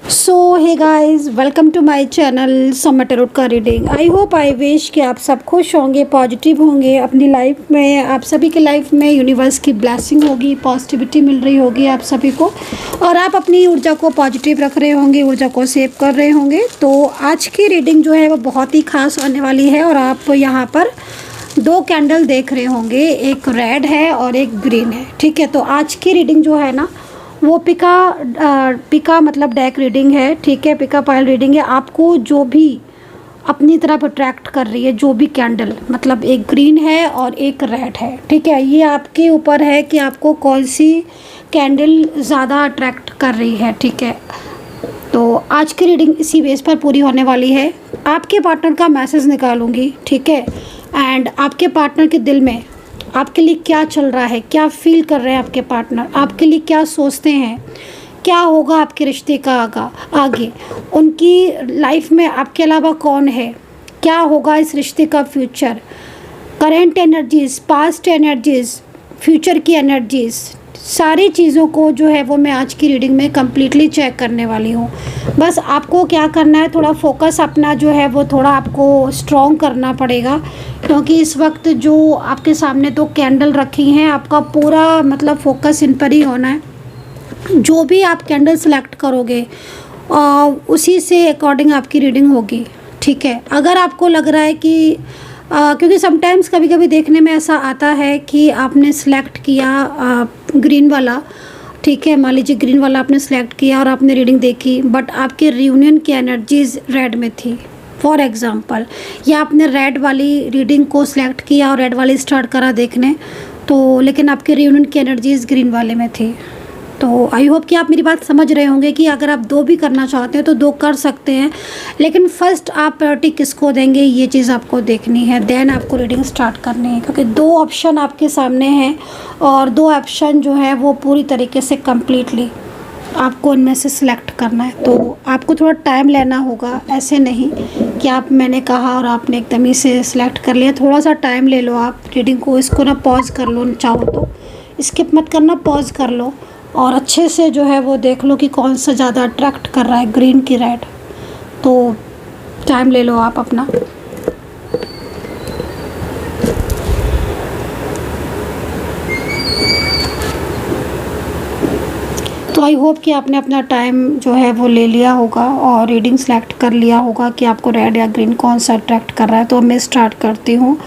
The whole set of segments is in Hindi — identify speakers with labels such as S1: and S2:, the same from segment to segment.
S1: So hey guys, welcome to my channel Soma tarot का reading. I hope I wish कि आप सब खुश होंगे, पॉजिटिव होंगे अपनी लाइफ में। आप सभी की लाइफ में यूनिवर्स की ब्लेसिंग होगी, पॉजिटिविटी मिल रही होगी आप सभी को, और आप अपनी ऊर्जा को पॉजिटिव रख रहे होंगे, ऊर्जा को सेव कर रहे होंगे। तो आज की रीडिंग जो है वो बहुत ही खास होने वाली है। और आप यहाँ पर दो कैंडल देख रहे होंगे, एक रेड है और एक ग्रीन है। ठीक है, तो आज की रीडिंग जो है ना वो पिका मतलब डेक रीडिंग है। ठीक है, पिका पाइल रीडिंग है। आपको जो भी अपनी तरफ अट्रैक्ट कर रही है, जो भी कैंडल, मतलब एक ग्रीन है और एक रेड है। ठीक है, ये आपके ऊपर है कि आपको कौन सी कैंडल ज़्यादा अट्रैक्ट कर रही है। ठीक है, तो आज की रीडिंग इसी बेस पर पूरी होने वाली है। आपके पार्टनर का मैसेज निकालूंगी। ठीक है, एंड आपके पार्टनर के दिल में आपके लिए क्या चल रहा है, क्या फील कर रहे हैं आपके पार्टनर, आपके लिए क्या सोचते हैं, क्या होगा आपके रिश्ते का आगे, उनकी लाइफ में आपके अलावा कौन है, क्या होगा इस रिश्ते का future, current energies, past energies, future की एनर्जीज़, सारी चीज़ों को जो है वो मैं आज की रीडिंग में कम्प्लीटली चेक करने वाली हूँ। बस आपको क्या करना है, थोड़ा फोकस अपना जो है वो थोड़ा आपको स्ट्रॉन्ग करना पड़ेगा, क्योंकि इस वक्त जो आपके सामने दो कैंडल रखी हैं, आपका पूरा मतलब फोकस इन पर ही होना है। जो भी आप कैंडल सेलेक्ट करोगे उसी से अकॉर्डिंग आपकी रीडिंग होगी। ठीक है, अगर आपको लग रहा है कि क्योंकि समटाइम्स कभी कभी देखने में ऐसा आता है कि आपने सेलेक्ट किया ग्रीन वाला। ठीक है, मान लीजिए ग्रीन वाला आपने सेलेक्ट किया और आपने रीडिंग देखी, बट आपके रियूनियन की एनर्जीज रेड में थी फॉर एग्ज़ाम्पल, या आपने रेड वाली रीडिंग को सिलेक्ट किया और रेड वाली स्टार्ट करा देखने, तो लेकिन आपके रियूनियन की एनर्जीज ग्रीन वाले में थी। तो आई होप कि आप मेरी बात समझ रहे होंगे कि अगर आप दो भी करना चाहते हैं तो दो कर सकते हैं, लेकिन फर्स्ट आप प्रायोरिटी किसको देंगे ये चीज़ आपको देखनी है, देन आपको रीडिंग स्टार्ट करनी है। क्योंकि दो ऑप्शन आपके सामने हैं और दो ऑप्शन जो है वो पूरी तरीके से कम्प्लीटली आपको उनमें से सिलेक्ट करना है। तो आपको थोड़ा टाइम लेना होगा, ऐसे नहीं कि आप मैंने कहा और आपने एकदम ही से सिलेक्ट कर लिया। थोड़ा सा टाइम ले लो आप रीडिंग को, इसको ना पॉज कर लो, चाहो तो स्किप मत करना, पॉज कर लो और अच्छे से जो है वो देख लो कि कौन सा ज़्यादा अट्रैक्ट कर रहा है, ग्रीन की रेड। तो टाइम ले लो आप अपना। तो आई होप कि आपने अपना टाइम जो है वो ले लिया होगा और रीडिंग सेलेक्ट कर लिया होगा कि आपको रेड या ग्रीन कौन सा अट्रैक्ट कर रहा है। तो मैं स्टार्ट करती हूँ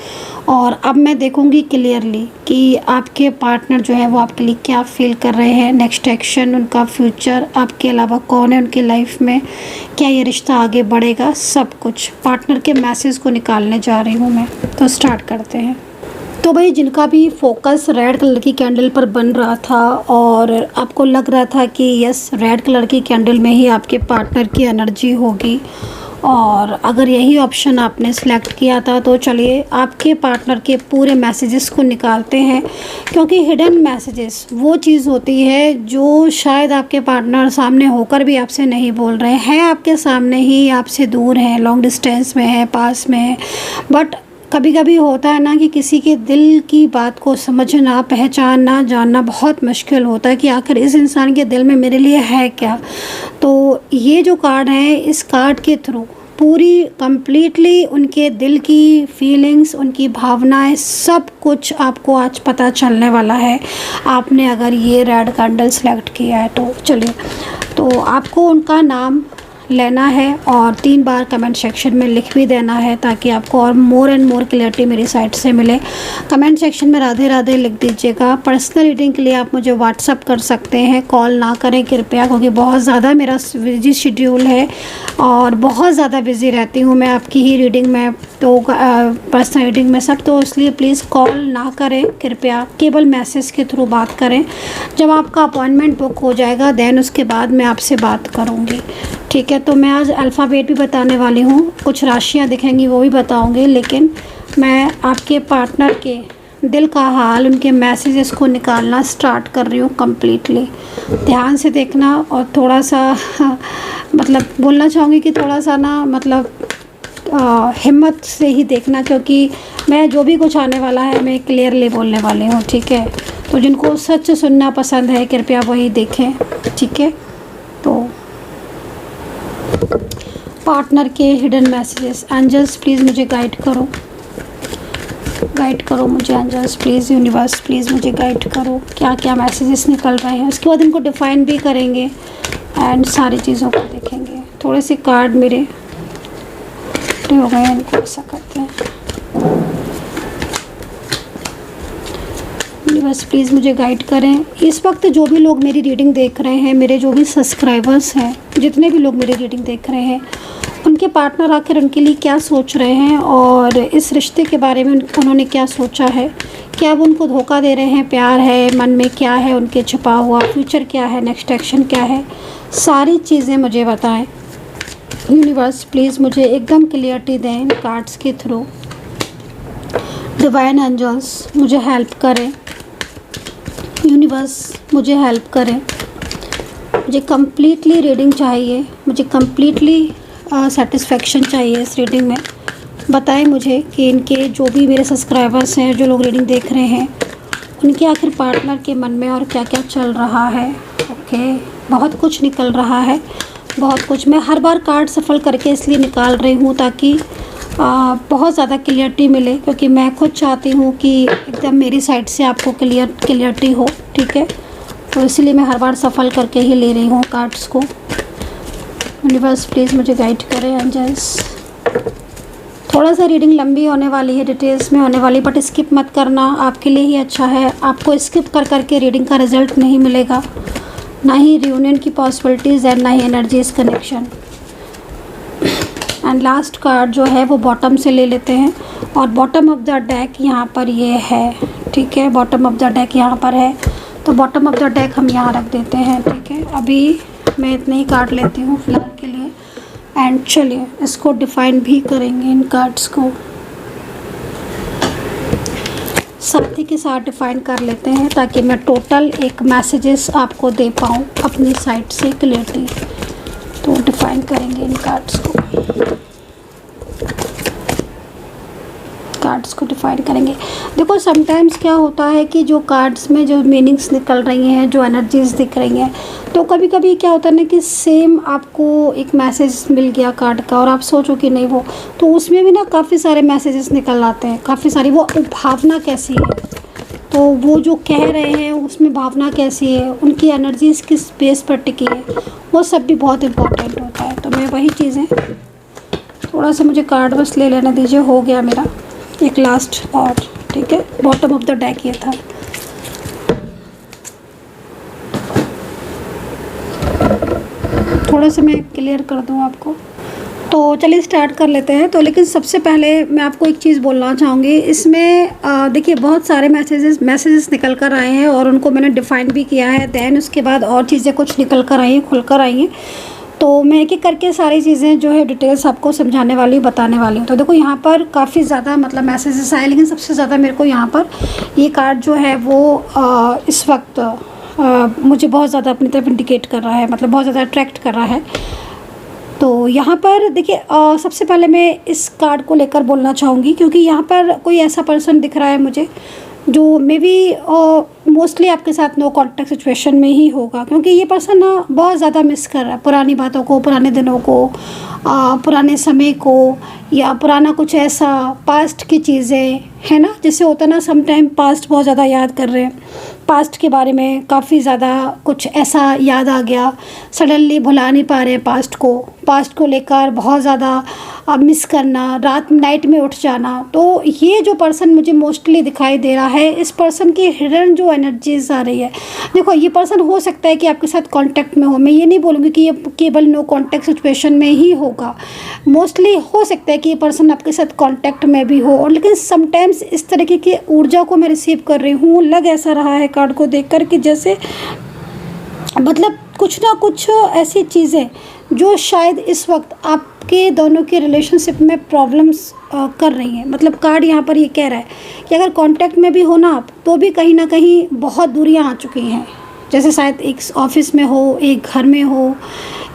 S1: और अब मैं देखूँगी क्लियरली कि आपके पार्टनर जो है वो आपके लिए क्या फील कर रहे हैं, नेक्स्ट एक्शन, उनका फ्यूचर, आपके अलावा कौन है उनकी लाइफ में, क्या ये रिश्ता आगे बढ़ेगा, सब कुछ पार्टनर के मैसेज को निकालने जा रही हूँ मैं। तो स्टार्ट करते हैं। तो भाई, जिनका भी फोकस रेड कलर की कैंडल पर बन रहा था और आपको लग रहा था कि यस रेड कलर की कैंडल में ही आपके पार्टनर की एनर्जी होगी, और अगर यही ऑप्शन आपने सेलेक्ट किया था, तो चलिए आपके पार्टनर के पूरे मैसेजेस को निकालते हैं। क्योंकि हिडन मैसेजेस वो चीज़ होती है जो शायद आपके पार्टनर सामने होकर भी आपसे नहीं बोल रहे हैं, आपके सामने ही, आपसे दूर हैं, लॉन्ग डिस्टेंस में है, पास में है, बट कभी कभी होता है ना कि किसी के दिल की बात को समझना, पहचानना, जानना बहुत मुश्किल होता है कि आखिर इस इंसान के दिल में मेरे लिए है क्या। तो ये जो कार्ड है, इस कार्ड के थ्रू पूरी कम्प्लीटली उनके दिल की फीलिंग्स, उनकी भावनाएं, सब कुछ आपको आज पता चलने वाला है, आपने अगर ये रेड कैंडल सेलेक्ट किया है तो। चलिए, तो आपको उनका नाम लेना है और 3 बार कमेंट सेक्शन में लिख भी देना है, ताकि आपको और मोर एंड मोर क्लियरिटी मेरी साइड से मिले। कमेंट सेक्शन में राधे राधे लिख दीजिएगा। पर्सनल रीडिंग के लिए आप मुझे व्हाट्सअप कर सकते हैं, कॉल ना करें कृपया, क्योंकि बहुत ज़्यादा मेरा बिजी शेड्यूल है और बहुत ज़्यादा बिजी रहती हूँ मैं आपकी ही रीडिंग में, तो पर्सनल रीडिंग में सब, तो इसलिए प्लीज़ कॉल ना करें कृपया, केवल मैसेज के थ्रू बात करें। जब आपका अपॉइंटमेंट बुक हो जाएगा देन उसके बाद मैं आपसे बात करूँगी। ठीक है, तो मैं आज अल्फ़ाबेट भी बताने वाली हूँ, कुछ राशियाँ दिखेंगी वो भी बताऊँगी, लेकिन मैं आपके पार्टनर के दिल का हाल, उनके मैसेजेस को निकालना स्टार्ट कर रही हूँ कम्प्लीटली। ध्यान से देखना और थोड़ा सा मतलब बोलना चाहूँगी कि थोड़ा सा ना मतलब हिम्मत से ही देखना, क्योंकि मैं जो भी कुछ आने वाला है मैं क्लियरली बोलने वाली हूँ। ठीक है, तो जिनको सच सुनना पसंद है कृपया वही देखें। ठीक है, तो पार्टनर के हिडन मैसेजेस। एंजल्स प्लीज़ मुझे गाइड करो, गाइड करो मुझे एंजल्स प्लीज़, यूनिवर्स प्लीज़ मुझे गाइड करो, क्या क्या मैसेजेस निकल रहे हैं। उसके बाद इनको डिफ़ाइन भी करेंगे एंड सारी चीज़ों को देखेंगे। थोड़े से कार्ड मेरे हो गए हैं, इनको ऐसा करते हैं। यूनिवर्स प्लीज़ मुझे गाइड करें। इस वक्त जो भी लोग मेरी रीडिंग देख रहे हैं, मेरे जो भी सब्सक्राइबर्स हैं, जितने भी लोग मेरी रीडिंग देख रहे हैं, उनके पार्टनर आखिर उनके लिए क्या सोच रहे हैं और इस रिश्ते के बारे में उन्होंने क्या सोचा है। क्या वो उनको धोखा दे रहे हैं, प्यार है, मन में क्या है उनके छुपा हुआ, फ्यूचर क्या है, नेक्स्ट एक्शन क्या है, सारी चीज़ें मुझे बताएं। यूनिवर्स प्लीज़ मुझे एकदम क्लियरिटी दें इन कार्ड्स के थ्रू। डिवाइन एंजल्स मुझे हेल्प करें, यूनिवर्स मुझे हेल्प करें। मुझे कम्प्लीटली रीडिंग चाहिए, मुझे कम्प्लीटली सेटिस्फेक्शन चाहिए इस रीडिंग में। बताएं मुझे कि इनके जो भी मेरे सब्सक्राइबर्स हैं, जो लोग रीडिंग देख रहे हैं, उनके आखिर पार्टनर के मन में और क्या क्या चल रहा है। ओके, बहुत कुछ निकल रहा है, बहुत कुछ। मैं हर बार कार्ड सफल करके इसलिए निकाल रही हूँ ताकि बहुत ज़्यादा क्लियरिटी मिले, क्योंकि मैं खुद चाहती हूँ कि एकदम मेरी साइड से आपको क्लियरिटी हो। ठीक है, तो इसलिए मैं हर बार सफल करके ही ले रही हूँ कार्ड्स को। यूनिवर्स प्लीज़ मुझे गाइड करें एंजल्स। थोड़ा सा रीडिंग लंबी होने वाली है, डिटेल्स में होने वाली, बट स्किप मत करना, आपके लिए ही अच्छा है। आपको स्किप कर करके रीडिंग का रिजल्ट नहीं मिलेगा, ना ही रियूनियन की पॉसिबिलिटीज़ एंड ना ही energies connection. And last card जो है वो बॉटम से ले लेते हैं, और बॉटम ऑफ द डेक यहाँ पर ये है। ठीक है, बॉटम ऑफ द डेक यहाँ पर है, तो बॉटम ऑफ द डेक हम यहाँ रख देते हैं। ठीक है, अभी मैं इतने ही कार्ड लेती हूँ फिलहाल के लिए। एंड चलिए इसको डिफाइन भी करेंगे, इन कार्ड्स को साथ ही के साथ डिफाइन कर लेते हैं, ताकि मैं टोटल एक मैसेजेस आपको दे पाऊँ अपनी साइड से क्लियरली। तो डिफाइन करेंगे इन कार्ड्स को, कार्ड्स को डिफाइन करेंगे। देखो समटाइम्स क्या होता है कि जो कार्ड्स में जो मीनिंग्स निकल रही हैं, जो एनर्जीज दिख रही हैं, तो कभी कभी क्या होता है ना कि सेम आपको एक मैसेज मिल गया कार्ड का और आप सोचो कि नहीं वो, तो उसमें भी ना काफ़ी सारे मैसेजेस निकल आते हैं, काफ़ी सारी। वो भावना कैसी है, तो वो जो कह रहे हैं उसमें भावना कैसी है, उनकी एनर्जीज किस बेस पर टिकी है, वो सब भी बहुत इम्पोर्टेंट होता है। तो मैं वही चीज़ें, थोड़ा सा मुझे कार्ड बस ले लेने दीजिए, हो गया मेरा एक लास्ट और। ठीक है, बॉटम ऑफ द डेक ये था। थोड़ा सा मैं क्लियर कर दूँ आपको, तो चलिए स्टार्ट कर लेते हैं। तो लेकिन सबसे पहले मैं आपको एक चीज़ बोलना चाहूँगी। इसमें देखिए बहुत सारे मैसेजेस निकल कर आए हैं और उनको मैंने डिफ़ाइन भी किया है। दैन उसके बाद और चीज़ें कुछ निकल कर आई हैं, खुल कर आई हैं। तो मैं एक एक करके सारी चीज़ें जो है डिटेल्स आपको समझाने वाली, बताने वाली हूँ। तो देखो यहाँ पर काफ़ी ज़्यादा मतलब मैसेजेस आए, लेकिन सबसे ज़्यादा मेरे को यहाँ पर ये कार्ड जो है वो इस वक्त मुझे बहुत ज़्यादा अपनी तरफ इंडिकेट कर रहा है, मतलब बहुत ज़्यादा अट्रैक्ट कर रहा है। तो यहाँ पर देखिए सबसे पहले मैं इस कार्ड को लेकर बोलना चाहूँगी, क्योंकि यहाँ पर कोई ऐसा पर्सन दिख रहा है मुझे जो मे बी मोस्टली आपके साथ नो कॉन्टैक्ट सिचुएशन में ही होगा, क्योंकि ये पर्सन ना बहुत ज़्यादा मिस कर रहा है पुरानी बातों को, पुराने दिनों को, पुराने समय को, या पुराना कुछ ऐसा पास्ट की चीज़ें है ना, जैसे होता ना समटाइम पास्ट बहुत ज़्यादा याद कर रहे हैं, पास्ट के बारे में काफ़ी ज़्यादा कुछ ऐसा याद आ गया, सडनली भुला नहीं पा रहे पास्ट को लेकर बहुत ज़्यादा मिस करना, रात नाइट में उठ जाना। तो ये जो पर्सन मुझे मोस्टली दिखाई दे रहा है, इस पर्सन की हिडन जो एनर्जीज आ रही है, देखो ये पर्सन हो सकता है कि आपके साथ कांटेक्ट में हो। मैं ये नहीं बोलूँगी कि ये केवल नो कांटेक्ट सिचुएशन में ही होगा, मोस्टली हो सकता है कि ये पर्सन आपके साथ कांटेक्ट में भी हो। और लेकिन समटाइम्स इस तरीके की ऊर्जा को मैं रिसीव कर रही हूँ, लग ऐसा रहा है कार्ड को देखकर कि जैसे मतलब कुछ ना कुछ ऐसी चीज़ें जो शायद इस वक्त आपके दोनों के रिलेशनशिप में प्रॉब्लम्स कर रही हैं। मतलब कार्ड यहाँ पर ये कह रहा है कि अगर कांटेक्ट में भी हो ना आप, तो भी कहीं ना कहीं बहुत दूरियाँ आ चुकी हैं। जैसे शायद एक ऑफिस में हो, एक घर में हो,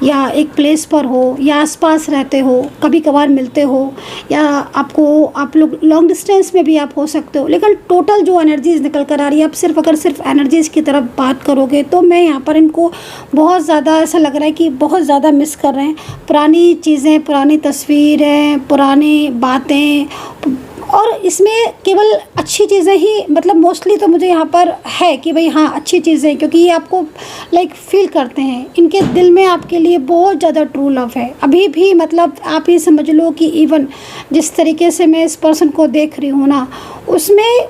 S1: या एक प्लेस पर हो या आसपास रहते हो, कभी कभार मिलते हो, या आप लोग लॉन्ग डिस्टेंस में भी आप हो सकते हो, लेकिन टोटल जो एनर्जीज निकल कर आ रही है, आप सिर्फ अगर सिर्फ एनर्जीज़ की तरफ बात करोगे तो मैं यहाँ पर इनको बहुत ज़्यादा ऐसा लग रहा है कि बहुत ज़्यादा मिस कर रहे हैं। पुरानी चीज़ें, पुरानी तस्वीरें, पुरानी बातें, और इसमें केवल अच्छी चीज़ें ही, मतलब मोस्टली तो मुझे यहाँ पर है कि भाई हाँ अच्छी चीज़ें, क्योंकि ये आपको लाइक फील करते हैं, इनके दिल में आपके लिए बहुत ज़्यादा ट्रू लव है अभी भी। मतलब आप ये समझ लो कि इवन जिस तरीके से मैं इस पर्सन को देख रही हूँ ना, उसमें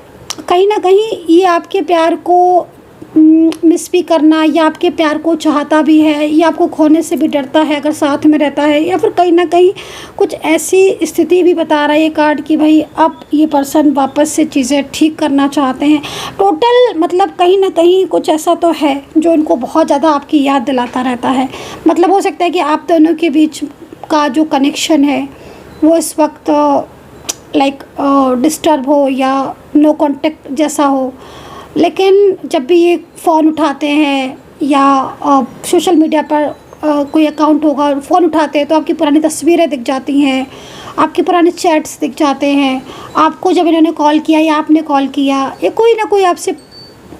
S1: कहीं ना कहीं ये आपके प्यार को मिस भी करना, या आपके प्यार को चाहता भी है, या आपको खोने से भी डरता है अगर साथ में रहता है, या फिर कहीं ना कहीं कुछ ऐसी स्थिति भी बता रहा है ये कार्ड कि भाई अब ये पर्सन वापस से चीज़ें ठीक करना चाहते हैं। टोटल मतलब कहीं ना कहीं कुछ ऐसा तो है जो इनको बहुत ज़्यादा आपकी याद दिलाता रहता है। मतलब हो सकता है कि आप दोनों के बीच का जो कनेक्शन है वो इस वक्त लाइक डिस्टर्ब हो या नो कांटेक्ट जैसा हो, लेकिन जब भी ये फ़ोन उठाते हैं या सोशल मीडिया पर कोई अकाउंट होगा, फ़ोन उठाते हैं तो आपकी पुरानी तस्वीरें दिख जाती हैं, आपके पुराने चैट्स दिख जाते हैं, आपको जब इन्होंने कॉल किया या आपने कॉल किया, ये कोई ना कोई आपसे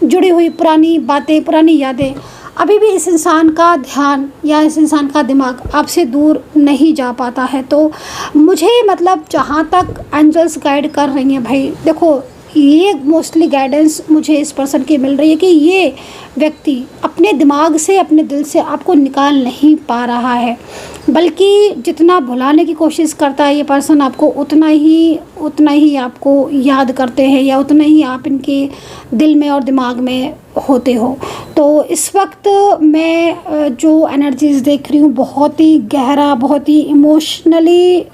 S1: जुड़ी हुई पुरानी बातें, पुरानी यादें। अभी भी इस इंसान का ध्यान या इस इंसान का दिमाग आपसे दूर नहीं जा पाता है। तो मुझे मतलब जहाँ तक एंजल्स गाइड कर रही हैं भाई, देखो ये मोस्टली गाइडेंस मुझे इस पर्सन की मिल रही है कि ये व्यक्ति अपने दिमाग से, अपने दिल से आपको निकाल नहीं पा रहा है, बल्कि जितना भुलाने की कोशिश करता है ये पर्सन आपको, उतना ही आपको याद करते हैं, या उतना ही आप इनके दिल में और दिमाग में होते हो। तो इस वक्त मैं जो एनर्जीज़ देख रही हूँ, बहुत ही गहरा, बहुत ही इमोशनली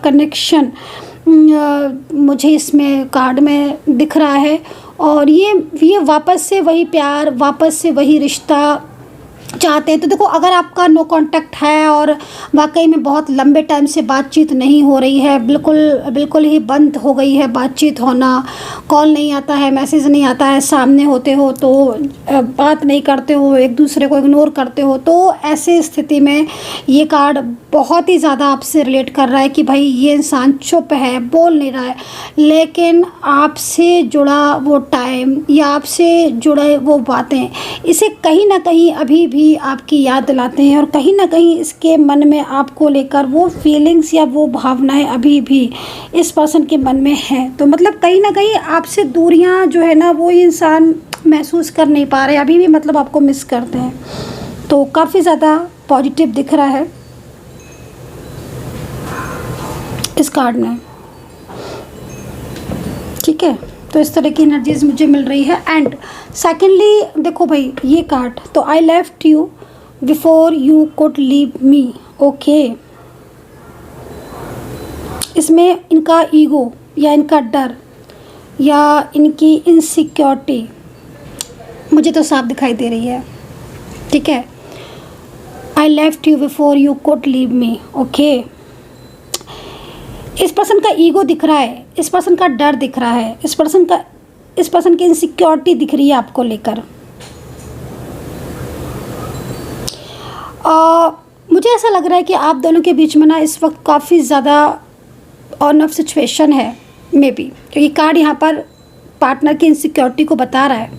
S1: कनेक्शन मुझे इसमें कार्ड में दिख रहा है। और ये वापस से वही प्यार, वापस से वही रिश्ता चाहते हैं। तो देखो, अगर आपका नो कांटेक्ट है और वाकई में बहुत लंबे टाइम से बातचीत नहीं हो रही है, बिल्कुल ही बंद हो गई है बातचीत होना, कॉल नहीं आता है, मैसेज नहीं आता है, सामने होते हो तो बात नहीं करते हो, एक दूसरे को इग्नोर करते हो, तो ऐसे स्थिति में ये कार्ड बहुत ही ज़्यादा आपसे रिलेट कर रहा है कि भाई ये इंसान चुप है, बोल नहीं रहा है, लेकिन आपसे जुड़ा वो टाइम या आपसे जुड़े वो बातें इसे कहीं ना कहीं अभी भी आपकी याद दिलाते हैं, और कहीं ना कहीं इसके मन में आपको लेकर वो फीलिंग्स या वो भावनाएं अभी भी इस पर्सन के मन में हैं। तो मतलब कहीं ना कहीं आपसे दूरियां जो है ना, वो इंसान महसूस कर नहीं पा रहे अभी भी, मतलब आपको मिस करते हैं। तो काफ़ी ज़्यादा पॉजिटिव दिख रहा है इस कार्ड में, ठीक है। तो इस तरह की एनर्जीज मुझे मिल रही है। एंड सेकेंडली देखो भाई, ये कार्ड तो I left you before you could leave me, okay. इसमें इनका ईगो या इनका डर या इनकी इनसिक्योरिटी मुझे तो साफ दिखाई दे रही है, ठीक है। I left you before you could leave me, okay. इस पर्सन का ईगो दिख रहा है, इस पर्सन का डर दिख रहा है, इस पर्सन की इनसिक्योरिटी दिख रही है आपको लेकर। मुझे ऐसा लग रहा है कि आप दोनों के बीच में ना इस वक्त काफ़ी ज़्यादा ऑन ऑफ सिचुएशन है, मे बी, क्योंकि कार्ड यहाँ पर पार्टनर की इनसिक्योरिटी को बता रहा है।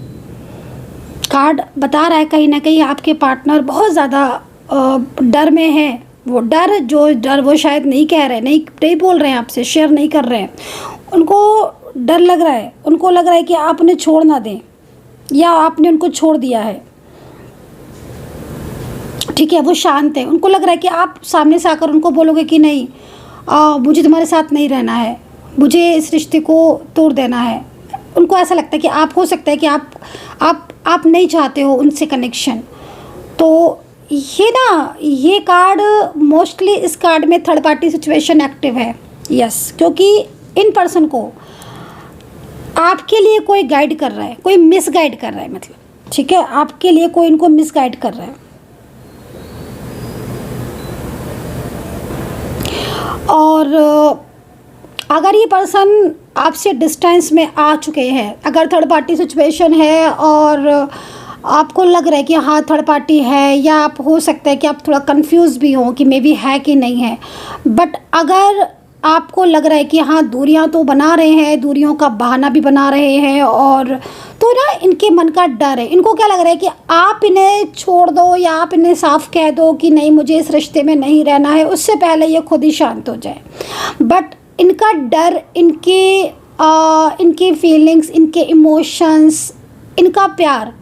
S1: कार्ड बता रहा है कहीं ना कहीं आपके पार्टनर बहुत ज़्यादा डर में है। वो डर वो शायद नहीं कह रहे, नहीं बोल रहे हैं आपसे, शेयर नहीं कर रहे हैं। उनको डर लग रहा है, उनको लग रहा है कि आप उन्हें छोड़ ना दें या आपने उनको छोड़ दिया है, ठीक है। वो शांत है, उनको लग रहा है कि आप सामने से आकर उनको बोलोगे कि नहीं, मुझे तुम्हारे साथ नहीं रहना है, मुझे इस रिश्ते को तोड़ देना है। उनको ऐसा लगता है कि आप, हो सकता है कि आप नहीं चाहते हो उनसे कनेक्शन। तो ये कार्ड मोस्टली, इस कार्ड में थर्ड पार्टी सिचुएशन एक्टिव है, यस, क्योंकि इन पर्सन को आपके लिए कोई गाइड कर रहा है, कोई मिस गाइड कर रहा है, मतलब, ठीक है, आपके लिए कोई इनको मिस गाइड कर रहा है। और अगर ये पर्सन आपसे डिस्टेंस में आ चुके हैं, अगर थर्ड पार्टी सिचुएशन है और आपको लग रहा है कि हाँ थर्ड पार्टी है, या आप हो सकता है कि आप थोड़ा कंफ्यूज भी हो कि मे बी है कि नहीं है। बट अगर आपको लग रहा है कि हाँ दूरियां तो बना रहे हैं, दूरियों का बहाना भी बना रहे हैं, और तो ना इनके मन का डर है, इनको क्या लग रहा है कि आप इन्हें छोड़ दो या आप इन्हें साफ कह दो कि नहीं मुझे इस रिश्ते में नहीं रहना है, उससे पहले ये खुद ही शांत हो जाए। बट इनका डर, इनकी फीलिंग्स, इनके इमोशंस, इनका प्यार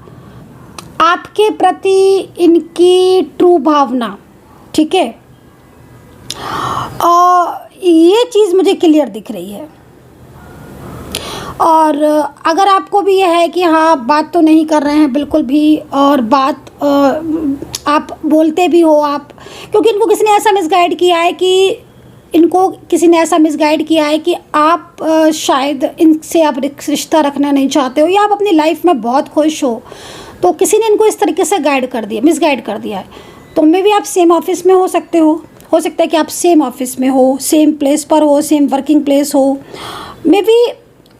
S1: आपके प्रति, इनकी ट्रू भावना, ठीक है, ये चीज़ मुझे क्लियर दिख रही है। और अगर आपको भी यह है कि हाँ बात तो नहीं कर रहे हैं बिल्कुल भी, और बात आप बोलते भी हो आप, क्योंकि इनको किसी ने ऐसा मिसगाइड किया है कि आप शायद इनसे आप रिश्ता रखना नहीं चाहते हो, या आप अपनी लाइफ में बहुत खुश हो, तो किसी ने इनको इस तरीके से मिसगाइड कर दिया है। तो मे भी आप सेम ऑफिस में हो सकते हो सकता है कि आप सेम ऑफिस में हो, सेम प्लेस पर हो, सेम वर्किंग प्लेस हो, मे बी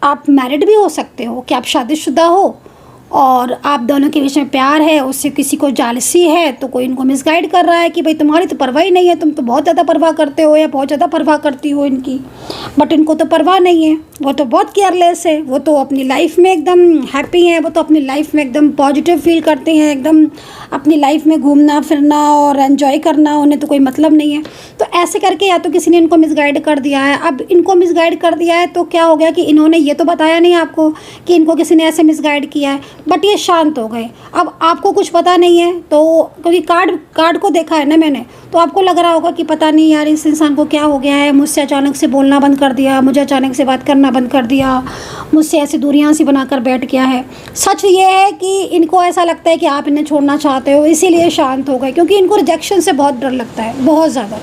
S1: आप मैरिड भी हो सकते हो कि आप शादीशुदा हो और आप दोनों के बीच में प्यार है, उससे किसी को जालसी है, तो कोई इनको मिसगाइड कर रहा है कि भाई तुम्हारी तो परवाह ही नहीं है, तुम तो बहुत ज़्यादा परवाह करते हो या बहुत ज़्यादा परवाह करती हो इनकी। बट इनको तो परवाह नहीं है, वो तो बहुत केयरलेस है, वो तो अपनी लाइफ में एकदम हैप्पी हैं, वो तो अपनी लाइफ में एकदम पॉजिटिव फील करते हैं, एकदम अपनी लाइफ में घूमना फिरना और एंजॉय करना उन्हें तो कोई मतलब नहीं है। तो ऐसे करके या तो किसी ने इनको मिसगाइड कर दिया है। अब इनको मिसगाइड कर दिया है तो क्या हो गया कि इन्होंने ये तो बताया नहीं आपको कि इनको किसी ने ऐसे मिसगाइड किया है, बट ये शांत हो गए। अब आपको कुछ पता नहीं है, तो क्योंकि कार्ड को देखा है ना मैंने, तो आपको लग रहा होगा कि पता नहीं यार इस इंसान को क्या हो गया है, मुझसे अचानक से बोलना बंद कर दिया, मुझे अचानक से बात करना बंद कर दिया, मुझसे ऐसी दूरियां सी बनाकर बैठ गया है। सच ये है कि इनको ऐसा लगता है कि आप इन्हें छोड़ना चाहते हो, इसीलिए शांत हो गए, क्योंकि इनको रिजेक्शन से बहुत डर लगता है, बहुत ज़्यादा।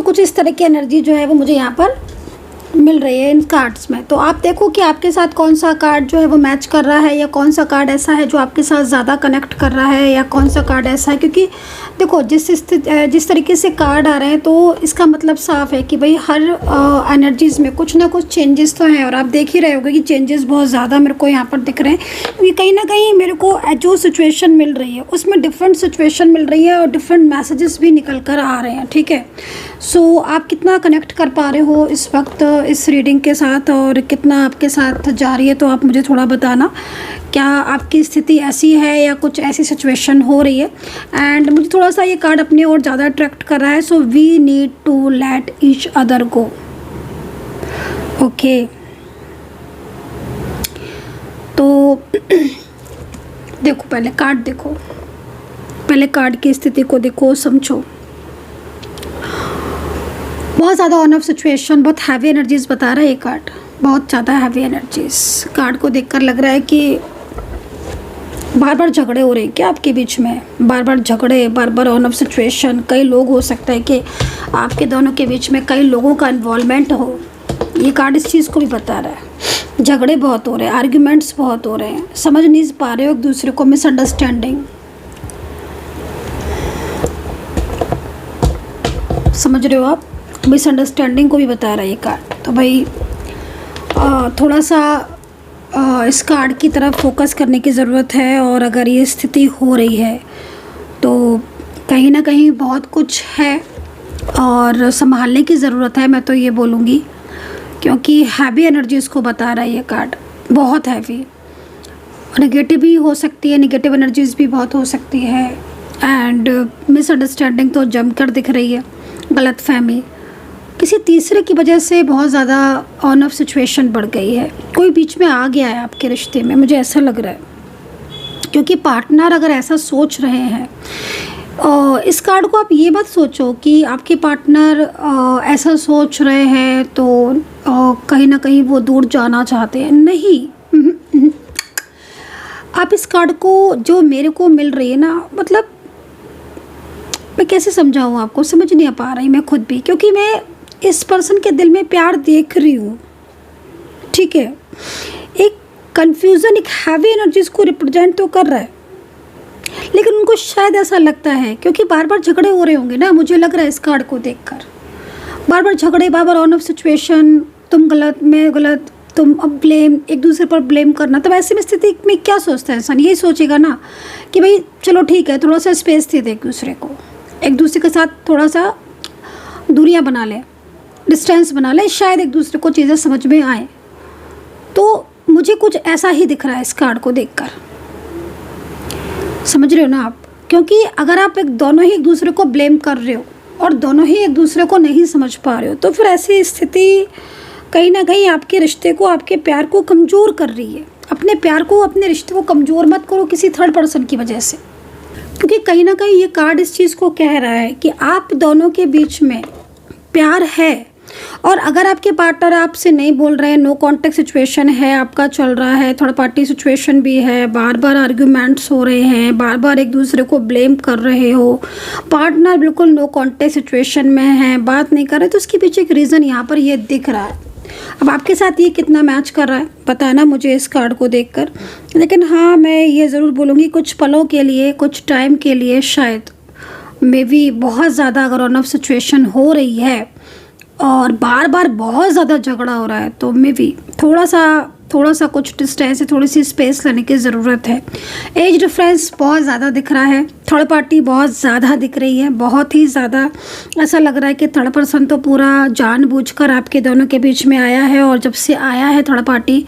S1: कुछ इस तरह की एनर्जी जो है वो मुझे यहाँ पर मिल रही है इन कार्ड्स में। तो आप देखो कि आपके साथ कौन सा कार्ड जो है वो मैच कर रहा है, या कौन सा कार्ड ऐसा है जो आपके साथ ज़्यादा कनेक्ट कर रहा है, या कौन सा कार्ड ऐसा है। क्योंकि देखो जिस तरीके से कार्ड आ रहे हैं तो इसका मतलब साफ है कि भाई हर एनर्जीज़ में कुछ ना कुछ चेंजेस तो हैं, और आप देख ही रहे होगे कि चेंजेस बहुत ज़्यादा मेरे को यहाँ पर दिख रहे हैं। क्योंकि कहीं ना कहीं मेरे को जो सिचुएशन मिल रही है उसमें डिफरेंट सिचुएशन मिल रही है और डिफरेंट मैसेजेस भी निकल कर आ रहे हैं, ठीक है। सो आप कितना कनेक्ट कर पा रहे हो इस वक्त इस रीडिंग के साथ, और कितना आपके साथ जा रही है, तो आप मुझे थोड़ा बताना क्या आपकी स्थिति ऐसी है या कुछ ऐसी सिचुएशन हो रही है। एंड मुझे थोड़ा सा ये कार्ड अपनी ओर ज़्यादा अट्रैक्ट कर रहा है। So we need to let each other go. Okay, तो देखो पहले कार्ड देखो, पहले कार्ड की स्थिति को देखो, समझो। बहुत ज़्यादा ऑन ऑफ सिचुएशन, बहुत हैवी एनर्जीज बता रहा है ये कार्ड, बहुत ज़्यादा हैवी एनर्जीज। कार्ड को देखकर लग रहा है कि बार बार झगड़े हो रहे हैं क्या आपके बीच में, बार बार झगड़े, बार बार ऑन ऑफ सिचुएशन। कई लोग, हो सकता है कि आपके दोनों के बीच में कई लोगों का इन्वॉल्वमेंट हो। ये कार्ड इस चीज़ को भी बता रहा है। झगड़े बहुत हो रहे हैं, आर्ग्यूमेंट्स बहुत हो रहे हैं, समझ नहीं पा रहे हो एक दूसरे को, मिसअंडरस्टैंडिंग, समझ रहे हो आप, मिसअंडरस्टैंडिंग को भी बता रहा है ये कार्ड। तो भाई थोड़ा सा इस कार्ड की तरफ फोकस करने की ज़रूरत है। और अगर ये स्थिति हो रही है तो कहीं ना कहीं बहुत कुछ है और संभालने की ज़रूरत है, मैं तो ये बोलूँगी, क्योंकि हैवी एनर्जी इसको बता रहा है ये कार्ड, बहुत हैवी। नेगेटिव भी हो सकती है, नेगेटिव एनर्जीज भी बहुत हो सकती है, एंड मिसअंडरस्टैंडिंग तो जमकर दिख रही है, गलतफहमी, किसी तीसरे की वजह से बहुत ज़्यादा ऑन ऑफ सिचुएशन बढ़ गई है। कोई बीच में आ गया है आपके रिश्ते में, मुझे ऐसा लग रहा है, क्योंकि पार्टनर अगर ऐसा सोच रहे हैं, इस कार्ड को आप ये मत सोचो कि आपके पार्टनर ऐसा सोच रहे हैं तो कहीं ना कहीं वो दूर जाना चाहते हैं, नहीं। आप इस कार्ड को, जो मेरे को मिल रही है ना, मतलब मैं कैसे समझाऊँ आपको, समझ नहीं आ पा रही मैं खुद भी, क्योंकि मैं इस पर्सन के दिल में प्यार देख रही हूँ, ठीक है। एक कंफ्यूजन, एक हैवी एनर्जीज को रिप्रेजेंट तो कर रहा है, लेकिन उनको शायद ऐसा लगता है, क्योंकि बार बार झगड़े हो रहे होंगे ना, मुझे लग रहा है इस कार्ड को देखकर, बार बार झगड़े, बार बार ऑन ऑफ सिचुएशन, तुम गलत, मैं गलत, तुम अब ब्लेम, एक दूसरे पर ब्लेम करना। तो ऐसी में स्थिति में क्या सोचता है इंसान? यही सोचेगा ना कि भाई चलो ठीक है, थोड़ा सा स्पेस दे दे एक दूसरे को, एक दूसरे के साथ थोड़ा सा दूरियां बना ले, डिस्टेंस बना ले, शायद एक दूसरे को चीज़ें समझ में आए। तो मुझे कुछ ऐसा ही दिख रहा है इस कार्ड को देखकर, समझ रहे हो ना आप? क्योंकि अगर आप दोनों ही एक दूसरे को ब्लेम कर रहे हो और दोनों ही एक दूसरे को नहीं समझ पा रहे हो, तो फिर ऐसी स्थिति कहीं ना कहीं आपके रिश्ते को, आपके प्यार को कमज़ोर कर रही है। अपने प्यार को, अपने रिश्ते को कमज़ोर मत करो किसी थर्ड पर्सन की वजह से, क्योंकि कहीं ना कहीं ये कार्ड इस चीज़ को कह रहा है कि आप दोनों के बीच में प्यार है। और अगर आपके पार्टनर आपसे नहीं बोल रहे हैं, नो कॉन्टेक्ट सिचुएशन है आपका चल रहा है, थर्ड पार्टी सिचुएशन भी है, बार बार आर्ग्यूमेंट्स हो रहे हैं, बार बार एक दूसरे को ब्लेम कर रहे हो, पार्टनर बिल्कुल नो कॉन्टेक्ट सिचुएशन में है, बात नहीं कर रहे, तो उसके पीछे एक रीज़न यहाँ पर ये दिख रहा है। अब आपके साथ ये कितना मैच कर रहा है बताना मुझे इस कार्ड को देखकर। लेकिन हाँ, मैं ये ज़रूर बोलूँगी, कुछ पलों के लिए, कुछ टाइम के लिए, शायद मे बी बहुत ज़्यादा अगर ऑन ऑफ सिचुएशन हो रही है और बार बार बहुत ज़्यादा झगड़ा हो रहा है, तो मे बी थोड़ा सा कुछ डिस्टेंस है, थोड़ी सी स्पेस लेने की ज़रूरत है। एज डिफरेंस बहुत ज़्यादा दिख रहा है, थर्ड पार्टी बहुत ज़्यादा दिख रही है, बहुत ही ज़्यादा। ऐसा लग रहा है कि थर्ड पर्सन तो पूरा जानबूझकर आपके दोनों के बीच में आया है, और जब से आया है थर्ड पार्टी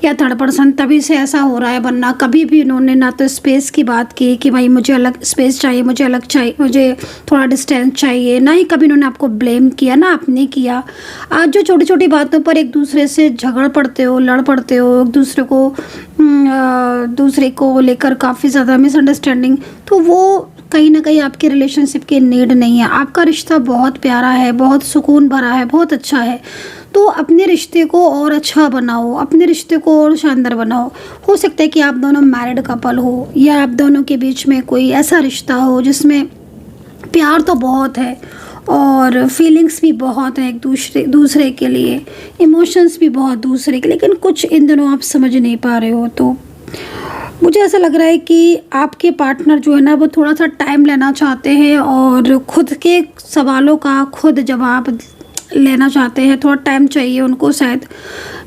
S1: या थर्ड पर्सन, तभी से ऐसा हो रहा है। वरना कभी भी उन्होंने ना तो स्पेस की बात की कि भाई मुझे अलग स्पेस चाहिए, मुझे अलग चाहिए, मुझे थोड़ा डिस्टेंस चाहिए, ना ही कभी उन्होंने आपको ब्लेम किया, ना आपने किया। आज जो छोटी छोटी बातों पर एक दूसरे से झगड़ पड़ते हो, लड़ पड़ते हो, एक दूसरे को लेकर काफ़ी ज़्यादा मिसअंडरस्टैंडिंग, तो वो कहीं ना कहीं आपके रिलेशनशिप की नीड नहीं है। आपका रिश्ता बहुत प्यारा है, बहुत सुकून भरा है, बहुत अच्छा है। तो अपने रिश्ते को और अच्छा बनाओ, अपने रिश्ते को और शानदार बनाओ। हो सकता है कि आप दोनों मैरिड कपल हो, या आप दोनों के बीच में कोई ऐसा रिश्ता हो जिसमें प्यार तो बहुत है और फीलिंग्स भी बहुत है एक दूसरे के लिए, इमोशंस भी बहुत दूसरे के, लेकिन कुछ इन दिनों आप समझ नहीं पा रहे हो। तो मुझे ऐसा लग रहा है कि आपके पार्टनर जो है ना, वो थोड़ा सा टाइम लेना चाहते हैं और खुद के सवालों का खुद जवाब लेना चाहते हैं। थोड़ा टाइम चाहिए उनको, शायद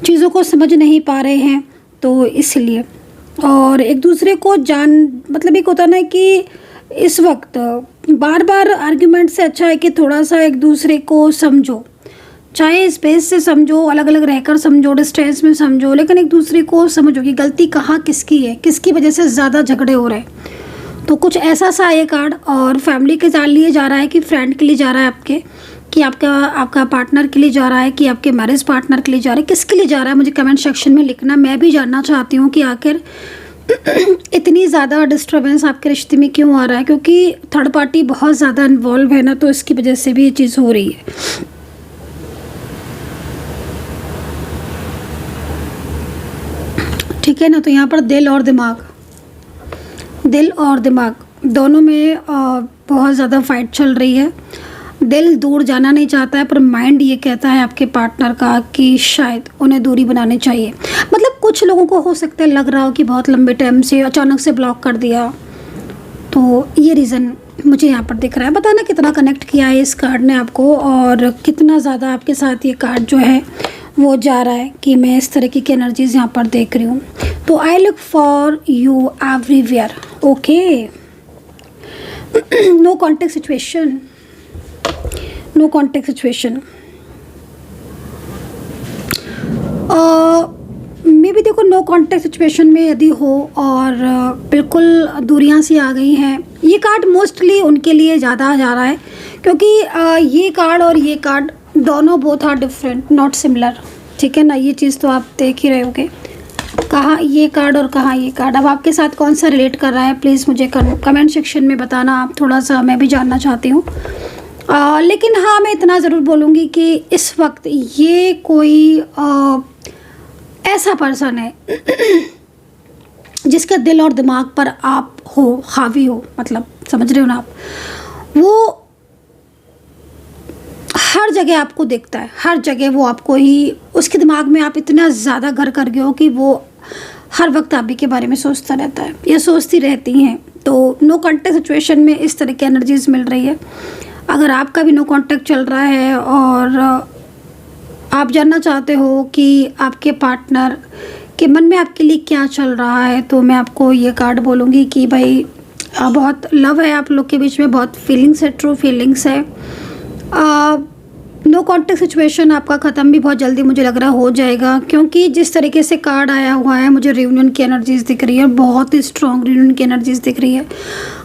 S1: चीज़ों को समझ नहीं पा रहे हैं, तो इसलिए। और एक दूसरे को मतलब एक होता ना कि इस वक्त बार बार आर्ग्यूमेंट से अच्छा है कि थोड़ा सा एक दूसरे को समझो, चाहे स्पेस से समझो, अलग अलग रहकर समझो, डिस्टेंस में समझो, लेकिन एक दूसरे को समझो कि गलती कहाँ किसकी है, किसकी वजह से ज़्यादा झगड़े हो रहे हैं। तो कुछ ऐसा सा ये कार्ड, और फैमिली के लिए जा रहा है कि फ्रेंड के लिए जा रहा है, आपके कि आपका पार्टनर के लिए जा रहा है, कि आपके मैरिज पार्टनर के लिए जा रहा है, किसके लिए जा रहा है, मुझे कमेंट सेक्शन में लिखना। मैं भी जानना चाहती हूँ कि आखिर इतनी ज़्यादा डिस्टर्बेंस आपके रिश्ते में क्यों आ रहा है, क्योंकि थर्ड पार्टी बहुत ज़्यादा इन्वॉल्व है ना, तो इसकी वजह से भी ये चीज़ हो रही है। ठीक है ना? तो यहाँ पर दिल और दिमाग दोनों में बहुत ज़्यादा फाइट चल रही है। दिल दूर जाना नहीं चाहता है, पर माइंड ये कहता है आपके पार्टनर का कि शायद उन्हें दूरी बनानी चाहिए। मतलब कुछ लोगों को हो सकता है लग रहा हो कि बहुत लंबे टाइम से अचानक से ब्लॉक कर दिया, तो ये रीज़न मुझे यहाँ पर दिख रहा है। बताना कितना कनेक्ट किया है इस कार्ड ने आपको, और कितना ज़्यादा आपके साथ ये कार्ड जो है वो जा रहा है कि मैं इस तरीके की एनर्जीज यहाँ पर देख रही हूँ। तो I look for you everywhere, okay. No contact situation, no contact situation. मे भी देखो, नो कॉन्टेक्ट सिचुएशन में यदि हो और बिल्कुल दूरियां सी आ गई हैं, ये कार्ड मोस्टली उनके लिए ज़्यादा जा रहा है, क्योंकि ये कार्ड और ये कार्ड दोनों both are different, not similar. ठीक है ना? ये चीज़ तो आप देख ही रहे होगे, कहाँ ये कार्ड और कहाँ ये कार्ड। अब आपके साथ कौन सा रिलेट कर रहा है, प्लीज़ मुझे कमेंट सेक्शन में बताना आप, थोड़ा सा मैं भी जानना चाहती हूँ। लेकिन हाँ, मैं इतना ज़रूर बोलूँगी कि इस वक्त ये कोई ऐसा पर्सन है जिसके दिल और दिमाग पर आप हो, हावी हो, मतलब समझ रहे हो ना आप। वो हर जगह आपको देखता है, हर जगह वो आपको ही, उसके दिमाग में आप इतना ज़्यादा घर कर गए हो कि वो हर वक्त आप ही के बारे में सोचता रहता है या सोचती रहती हैं। तो नो कॉन्टेक्ट सिचुएशन में इस तरह की एनर्जीज मिल रही है। अगर आपका भी नो कॉन्टेक्ट चल रहा है और आप जानना चाहते हो कि आपके पार्टनर के मन में आपके लिए क्या चल रहा है, तो मैं आपको ये कार्ड बोलूँगी कि भाई बहुत लव है आप लोग के बीच में, बहुत फीलिंग्स है, ट्रू फीलिंग्स है। नो कॉन्टेक्ट सिचुएशन आपका ख़त्म भी बहुत जल्दी मुझे लग रहा हो जाएगा, क्योंकि जिस तरीके से कार्ड आया हुआ है मुझे रियूनियन की एनर्जीज दिख रही है, बहुत ही स्ट्रॉन्ग रियूनियन की एनर्जीज दिख रही है।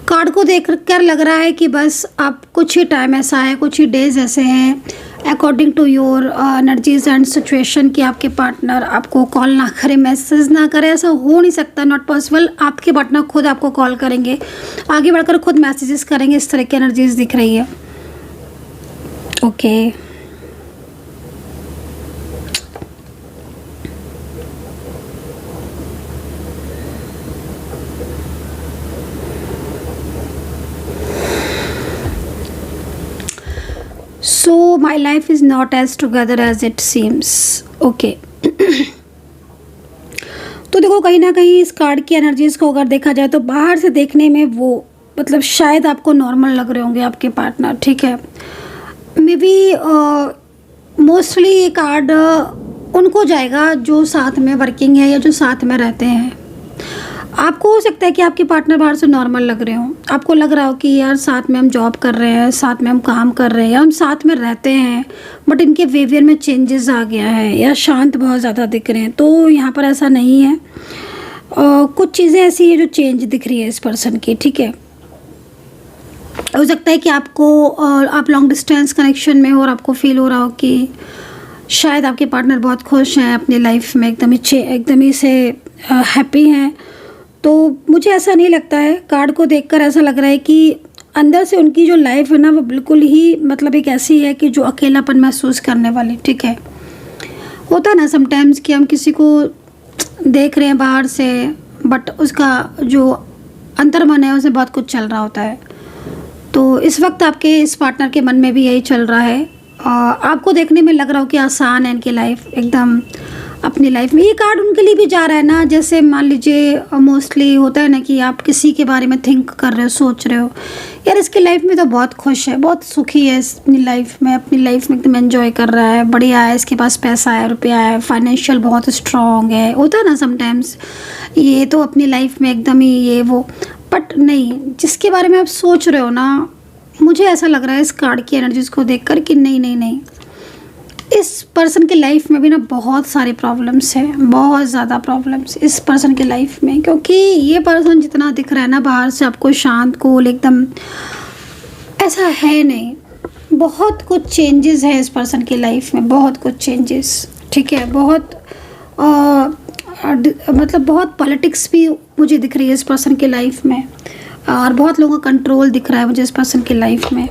S1: कार्ड को देख कर लग रहा है कि बस आप कुछ ही टाइम ऐसा है, कुछ ही डेज ऐसे हैं according to your energies and situation कि आपके पार्टनर आपको कॉल ना करे, मैसेज ना करे, ऐसा हो नहीं सकता, नॉट पॉसिबल। आपके पार्टनर खुद आपको कॉल करेंगे, आगे बढ़कर खुद मैसेजेस करेंगे, इस तरह की एनर्जीज दिख रही है। Okay So my life is not as together as it seems. Okay. तो देखो कहीं ना कहीं इस कार्ड की एनर्जीज को अगर देखा जाए तो बाहर से देखने में वो मतलब शायद आपको नॉर्मल लग रहे होंगे आपके पार्टनर, ठीक है। मे बी मोस्टली ये कार्ड उनको जाएगा जो साथ में वर्किंग है या जो साथ में रहते हैं। आपको हो सकता है कि आपके पार्टनर बाहर से नॉर्मल लग रहे हो, आपको लग रहा हो कि यार साथ में हम जॉब कर रहे हैं, साथ में हम काम कर रहे हैं, या हम साथ में रहते हैं, बट इनके बिहेवियर में चेंजेस आ गया है या शांत बहुत ज़्यादा दिख रहे हैं। तो यहाँ पर ऐसा नहीं है, कुछ चीज़ें ऐसी है जो चेंज दिख रही है इस पर्सन की, ठीक है। हो सकता है कि आपको आप लॉन्ग डिस्टेंस कनेक्शन में हो और आपको फील हो रहा हो कि शायद आपके पार्टनर बहुत खुश हैं अपनी लाइफ में, एकदम ही से हैप्पी हैं। तो मुझे ऐसा नहीं लगता है, कार्ड को देखकर ऐसा लग रहा है कि अंदर से उनकी जो लाइफ है ना वो बिल्कुल ही मतलब एक ऐसी है कि जो अकेलापन महसूस करने वाली, ठीक है। होता है ना समटाइम्स कि हम किसी को देख रहे हैं बाहर से, बट उसका जो अंतर्मन है उसे बहुत कुछ चल रहा होता है। तो इस वक्त आपके इस पार्टनर के मन में भी यही चल रहा है। आपको देखने में लग रहा हो कि आसान है इनकी लाइफ एकदम अपनी लाइफ में। ये कार्ड उनके लिए भी जा रहा है ना, जैसे मान लीजिए मोस्टली होता है ना कि आप किसी के बारे में थिंक कर रहे हो, सोच रहे हो यार इसकी लाइफ में तो बहुत खुश है, बहुत सुखी है अपनी लाइफ में एकदम एंजॉय कर रहा है, बढ़िया है, इसके पास पैसा है, रुपया है, फाइनेंशियल बहुत स्ट्रॉन्ग है। होता है ना समटाइम्स ये तो अपनी लाइफ में एकदम ही ये वो, बट नहीं, जिसके बारे में आप सोच रहे हो ना, मुझे ऐसा लग रहा है इस कार्ड की एनर्जीज को देखकर कि नहीं, इस पर्सन की लाइफ में भी ना बहुत सारी प्रॉब्लम्स हैं, बहुत ज़्यादा प्रॉब्लम्स इस पर्सन की लाइफ में। क्योंकि ये पर्सन जितना दिख रहा है ना बाहर से आपको शांत कूल एकदम, ऐसा है नहीं, बहुत कुछ चेंजेस है इस पर्सन की लाइफ में, बहुत कुछ चेंजेस, ठीक है। बहुत मतलब बहुत पॉलिटिक्स भी मुझे दिख रही है इस पर्सन की लाइफ में, और बहुत लोगों का कंट्रोल दिख रहा है मुझे इस पर्सन की लाइफ में।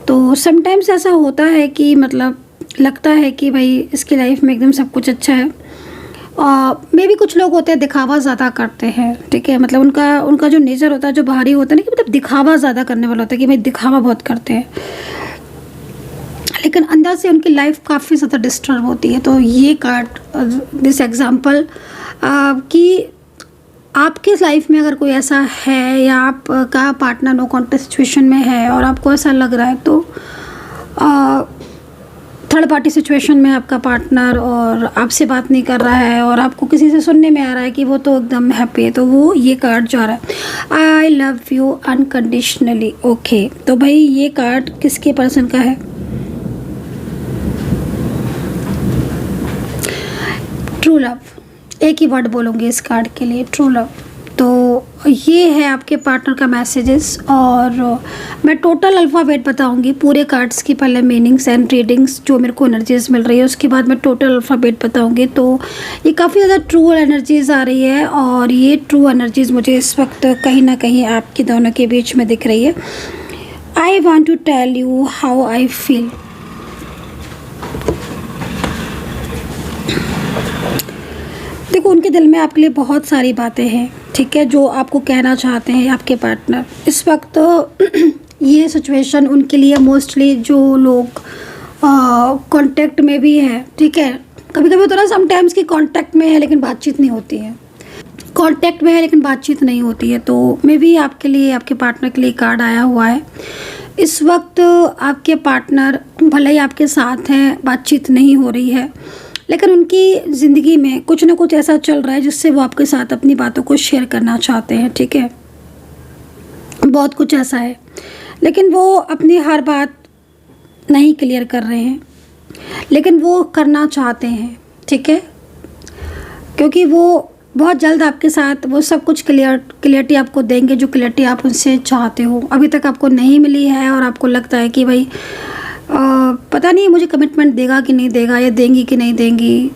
S1: तो समटाइम्स ऐसा होता है कि मतलब लगता है कि भाई इसकी लाइफ में एकदम सब कुछ अच्छा है। मे भी कुछ लोग होते हैं दिखावा ज़्यादा करते हैं, ठीक है। मतलब उनका जो नेचर होता है, जो बाहरी होता है ना, कि मतलब दिखावा ज़्यादा करने वाला होता है कि भाई दिखावा बहुत करते हैं, लेकिन अंदर से उनकी लाइफ काफ़ी ज़्यादा डिस्टर्ब होती है। तो ये कार्ड दिस एग्जाम्पल कि आपके लाइफ में अगर कोई ऐसा है या आपका पार्टनर नो कॉन्टेक्ट सिचुएशन में है और आपको ऐसा लग रहा है, तो थर्ड पार्टी सिचुएशन में आपका पार्टनर और आपसे बात नहीं कर रहा है और आपको किसी से सुनने में आ रहा है कि वो तो एकदम हैप्पी है, तो वो ये कार्ड जा रहा है, I love you unconditionally. Okay, तो भाई ये कार्ड किसके पर्सन का है? ट्रू लव, एक ही वर्ड बोलूँगी इस कार्ड के लिए, ट्रू लव। तो ये है आपके पार्टनर का मैसेजेस, और मैं टोटल अल्फ़ाबेट बताऊंगी पूरे कार्ड्स की, पहले मीनिंग्स एंड रीडिंग्स जो मेरे को एनर्जीज मिल रही है, उसके बाद मैं टोटल अल्फ़ाबेट बताऊंगी। तो ये काफ़ी ज़्यादा ट्रू एनर्जीज़ आ रही है, और ये ट्रू एनर्जीज़ मुझे इस वक्त कहीं ना कहीं आपके दोनों के बीच में दिख रही है। I want to tell you how I feel. देखो उनके दिल में आपके लिए बहुत सारी बातें हैं, ठीक है, जो आपको कहना चाहते हैं आपके पार्टनर इस वक्त। ये सिचुएशन उनके लिए मोस्टली जो लोग कांटेक्ट में भी है, ठीक है, कभी कभी होता है ना समटाइम्स कि कांटेक्ट में है लेकिन बातचीत नहीं होती है, कांटेक्ट में है लेकिन बातचीत नहीं होती है। तो मे भी आपके लिए, आपके पार्टनर के लिए कार्ड आया हुआ है इस वक्त आपके पार्टनर भले ही आपके साथ हैं, बातचीत नहीं हो रही है, लेकिन उनकी ज़िंदगी में कुछ ना कुछ ऐसा चल रहा है जिससे वो आपके साथ अपनी बातों को शेयर करना चाहते हैं, ठीक है। बहुत कुछ ऐसा है, लेकिन वो अपनी हर बात नहीं क्लियर कर रहे हैं, लेकिन वो करना चाहते हैं, ठीक है, क्योंकि वो बहुत जल्द आपके साथ वो सब कुछ क्लियरिटी आपको देंगे, जो क्लियरिटी आप उनसे चाहते हो, अभी तक आपको नहीं मिली है। और आपको लगता है कि भाई पता नहीं मुझे कमिटमेंट देगा कि नहीं देगा, या देंगी कि नहीं देंगी,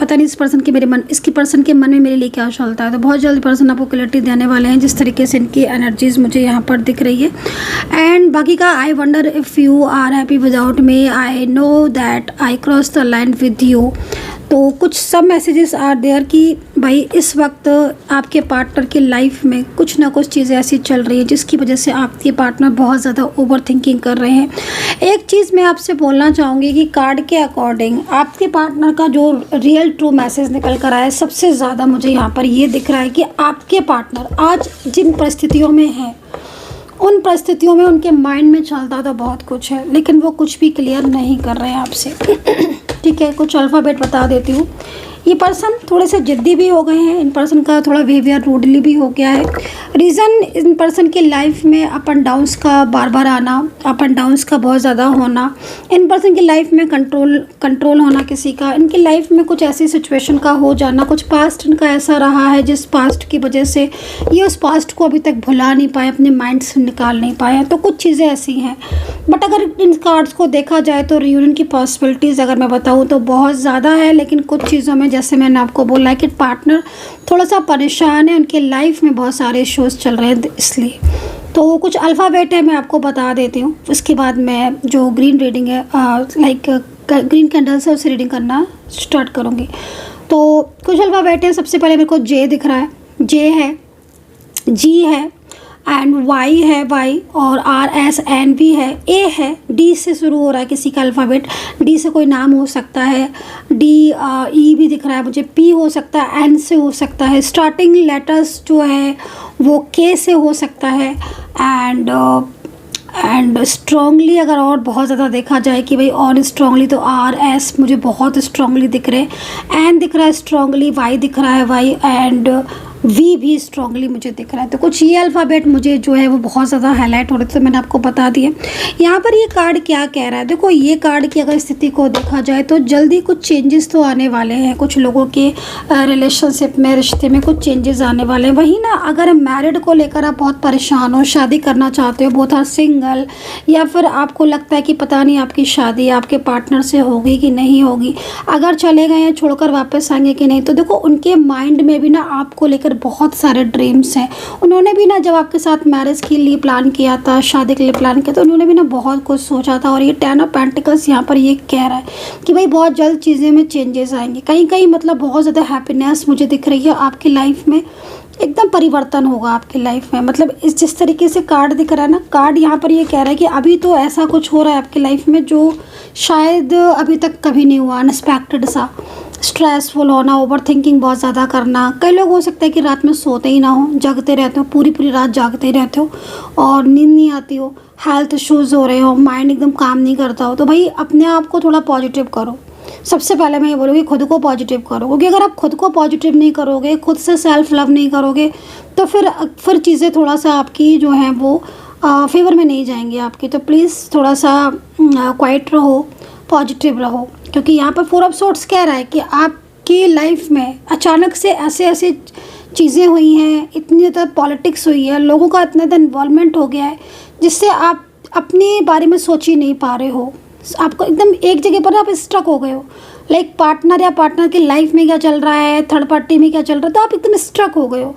S1: पता नहीं इसकी पर्सन के मन में मेरे लिए क्या चलता है। तो बहुत जल्द पर्सन आपको क्लियरिटी देने वाले हैं, जिस तरीके से इनकी एनर्जीज मुझे यहाँ पर दिख रही है। एंड बाकी का, I wonder if you are happy without me, I know that I cross the line with you. तो कुछ सब मैसेजेस आर देयर कि भाई इस वक्त आपके पार्टनर की लाइफ में कुछ ना कुछ चीज़ें ऐसी चल रही है जिसकी वजह से आपके पार्टनर बहुत ज़्यादा ओवर थिंकिंग कर रहे हैं। एक चीज़ मैं आपसे बोलना चाहूँगी कि कार्ड के अकॉर्डिंग आपके पार्टनर का जो रियल ट्रू मैसेज निकल कर आया है, सबसे ज़्यादा मुझे यहाँ पर ये दिख रहा है कि आपके पार्टनर आज जिन परिस्थितियों में हैं, उन परिस्थितियों में उनके माइंड में चलता तो बहुत कुछ है, लेकिन वो कुछ भी क्लियर नहीं कर रहे हैं आपसे। ठीक है, कुछ अल्फ़ाबेट बता देती हूँ। ये पर्सन थोड़े से ज़िद्दी भी हो गए हैं, इन पर्सन का थोड़ा बिहेवियर रूडली भी हो गया है। रीज़न, इन पर्सन की लाइफ में अप एंड डाउन्स का बार बार आना, अप एंड डाउन्स का बहुत ज़्यादा होना, इन पर्सन की लाइफ में कंट्रोल होना किसी का, इनकी लाइफ में कुछ ऐसी सिचुएशन का हो जाना, कुछ पास्ट इनका ऐसा रहा है जिस पास्ट की वजह से ये उस पास्ट को अभी तक भुला नहीं पाए, अपने माइंड से निकाल नहीं पाए हैं। तो कुछ चीज़ें ऐसी हैं, बट अगर इन कार्ड्स को देखा जाए तो रियूनियन की पॉसिबिलिटीज़ अगर मैं बताऊँ तो बहुत ज़्यादा है। लेकिन कुछ चीज़ों में, जैसे मैंने आपको बोला है कि पार्टनर थोड़ा सा परेशान है, उनके लाइफ में बहुत सारे इश्यूज चल रहे हैं, इसलिए। तो कुछ अल्फ़ाबेट है, मैं आपको बता देती हूँ, उसके बाद मैं जो ग्रीन रीडिंग है लाइक ग्रीन कैंडल से उसे रीडिंग करना स्टार्ट करूँगी। तो कुछ अल्फ़ाबेट है, सबसे पहले मेरे को जे दिख रहा है, जे है, जी है, एंड वाई है, वाई, और आर एस एन भी है, ए है, डी से शुरू हो रहा है किसी का अल्फ़ाबेट, डी से कोई नाम हो सकता है, डी ई भी दिख रहा है मुझे, पी हो सकता है, एन से हो सकता है, स्टार्टिंग लेटर्स जो है वो के से हो सकता है, एंड स्ट्रॉन्गली अगर और बहुत ज़्यादा देखा जाए कि भाई और स्ट्रॉन्गली, तो आर एस मुझे बहुत स्ट्रॉन्गली दिख रहे हैं, एन दिख रहा है स्ट्रॉन्गली, वाई दिख रहा है, वाई, एंड वी भी स्ट्रॉन्गली मुझे दिख रहा है। तो कुछ ये अल्फ़ाबेट मुझे जो है वो बहुत ज़्यादा हाईलाइट हो रहे थे, तो मैंने आपको बता दिया। यहाँ पर ये कार्ड क्या कह रहा है, देखो ये कार्ड की अगर स्थिति को देखा जाए तो जल्दी कुछ चेंजेस तो आने वाले हैं, कुछ लोगों के रिलेशनशिप में, रिश्ते में कुछ चेंजेस आने वाले हैं। वहीं ना, अगर मैरिड को लेकर आप बहुत परेशान हो, शादी करना चाहते हो, बहुत सिंगल, या फिर आपको लगता है कि पता नहीं आपकी शादी आपके पार्टनर से होगी कि नहीं होगी, अगर चले गए हैं छोड़कर वापस आएंगे कि नहीं, तो देखो उनके माइंड में भी ना आपको लेकर बहुत सारे ड्रीम्स हैं। उन्होंने भी ना, जब आपके साथ मैरिज के लिए प्लान किया था, शादी के लिए प्लान किया था, उन्होंने भी ना बहुत कुछ सोचा था। और ये 10 ऑफ पेंटिकल्स यहाँ पर ये कह रहा है कि भाई बहुत जल्द चीज़ें में चेंजेस आएंगे, कहीं कहीं मतलब बहुत ज़्यादा हैप्पीनेस मुझे दिख रही है आपकी लाइफ में, एकदम परिवर्तन होगा आपकी लाइफ में। मतलब इस जिस तरीके से कार्ड दिख रहा है ना, कार्ड यहाँ पर ये कह रहा है कि अभी तो ऐसा कुछ हो रहा है आपकी लाइफ में जो शायद अभी तक कभी नहीं हुआ, अनएक्सपेक्टेड सा, स्ट्रेसफुल होना, ओवर थिंकिंग बहुत ज़्यादा करना। कई लोग हो सकता है कि रात में सोते ही ना हो, जगते रहते हो, पूरी पूरी रात जागते रहते हो और नींद नहीं आती हो, हेल्थ इश्यूज़ हो रहे हो, माइंड एकदम काम नहीं करता हो। तो भाई अपने आप को थोड़ा पॉजिटिव करो। सबसे पहले मैं ये बोलूँगी खुद को पॉजिटिव करो, क्योंकि अगर आप खुद को पॉजिटिव नहीं करोगे, खुद से सेल्फ लव नहीं करोगे, तो फिर चीज़ें थोड़ा सा आपकी जो हैं वो फेवर में नहीं जाएंगी आपकी। तो प्लीज़ थोड़ा सा क्वाइट रहो, पॉजिटिव रहो, क्योंकि यहाँ पर 4 ऑफ सोर्ड्स कह रहा है कि आपकी लाइफ में अचानक से ऐसे चीज़ें हुई हैं, इतनी ज़्यादा पॉलिटिक्स हुई है, लोगों का इतना ज़्यादा इन्वॉल्वमेंट हो गया है जिससे आप अपने बारे में सोच ही नहीं पा रहे हो। आपको एकदम एक जगह पर आप स्ट्रक हो गए हो, लाइक पार्टनर या पार्टनर की लाइफ में क्या चल रहा है, थर्ड पार्टी में क्या चल रहा है, तो आप एकदम स्ट्रक हो गए हो।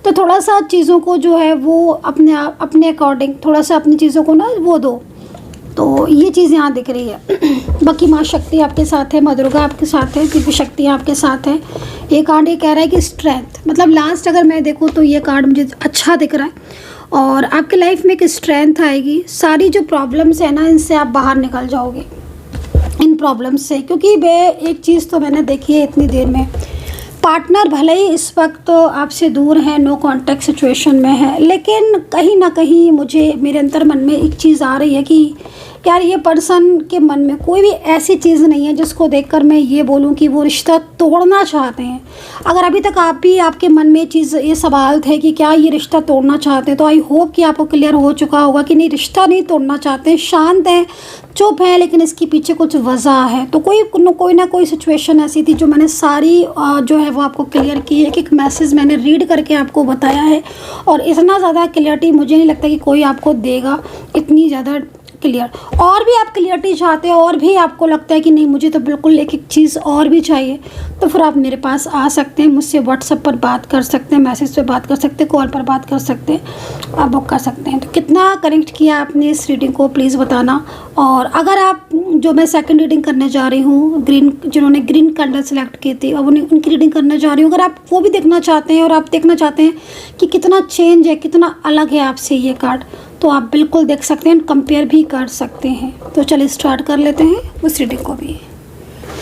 S1: तो थोड़ा सा चीज़ों को जो है वो अपने अकॉर्डिंग थोड़ा सा अपनी चीज़ों को ना वो दो। तो ये चीज़ यहाँ दिख रही है। बाकी माँ शक्ति आपके साथ है, माँ दुर्गा आपके साथ है, दिव्य शक्तियाँ आपके साथ है। ये कार्ड ये कह रहा है कि स्ट्रेंथ, मतलब लास्ट अगर मैं देखूँ तो ये कार्ड मुझे अच्छा दिख रहा है और आपके लाइफ में एक स्ट्रेंथ आएगी। सारी जो प्रॉब्लम्स है ना, इनसे आप बाहर निकल जाओगे, इन प्रॉब्लम्स से। क्योंकि वे एक चीज़ तो मैंने देखी है इतनी देर में पार्टनर भले ही इस वक्त तो आपसे दूर है, नो कांटेक्ट सिचुएशन में है, लेकिन कहीं ना कहीं मुझे मेरे अंतर मन में एक चीज़ आ रही है कि यार ये पर्सन के मन में कोई भी ऐसी चीज़ नहीं है जिसको देखकर मैं ये बोलूं कि वो रिश्ता तोड़ना चाहते हैं। अगर अभी तक आप भी आपके मन में ये सवाल थे कि क्या ये रिश्ता तोड़ना चाहते हैं, तो आई होप कि आपको क्लियर हो चुका होगा कि नहीं, रिश्ता नहीं तोड़ना चाहते हैं, शांत हैं, चुप है, लेकिन इसके पीछे कुछ वजह है। तो कोई ना कोई सिचुएशन ऐसी थी जो मैंने सारी जो है वो आपको क्लियर की है। एक मैसेज मैंने रीड करके आपको बताया है, और इतना ज़्यादा क्लियरिटी मुझे नहीं लगता कि कोई आपको देगा, इतनी ज़्यादा क्लियर। और भी आप क्लियरिटी चाहते हो और भी आपको लगता है कि नहीं मुझे तो बिल्कुल एक चीज़ और भी चाहिए, तो फिर आप मेरे पास आ सकते हैं, मुझसे व्हाट्सएप पर बात कर सकते हैं, मैसेज पे बात कर सकते हैं, कॉल पर बात कर सकते हैं, आप बुक कर सकते हैं। तो कितना कनेक्ट किया आपने इस रीडिंग को प्लीज़ बताना। और अगर आप जो मैं सेकंड रीडिंग करने जा रही हूँ, जिन्होंने ग्रीन कैंडल सेलेक्ट की थी, अब उनकी रीडिंग करने जा रही हूँ, अगर आप वो भी देखना चाहते हैं और आप देखना चाहते हैं कि कितना चेंज है, कितना अलग है आपसे ये कार्ड, तो आप बिल्कुल देख सकते हैं, कंपेयर भी कर सकते हैं। तो चलिए स्टार्ट कर लेते हैं उस रीडिंग को भी।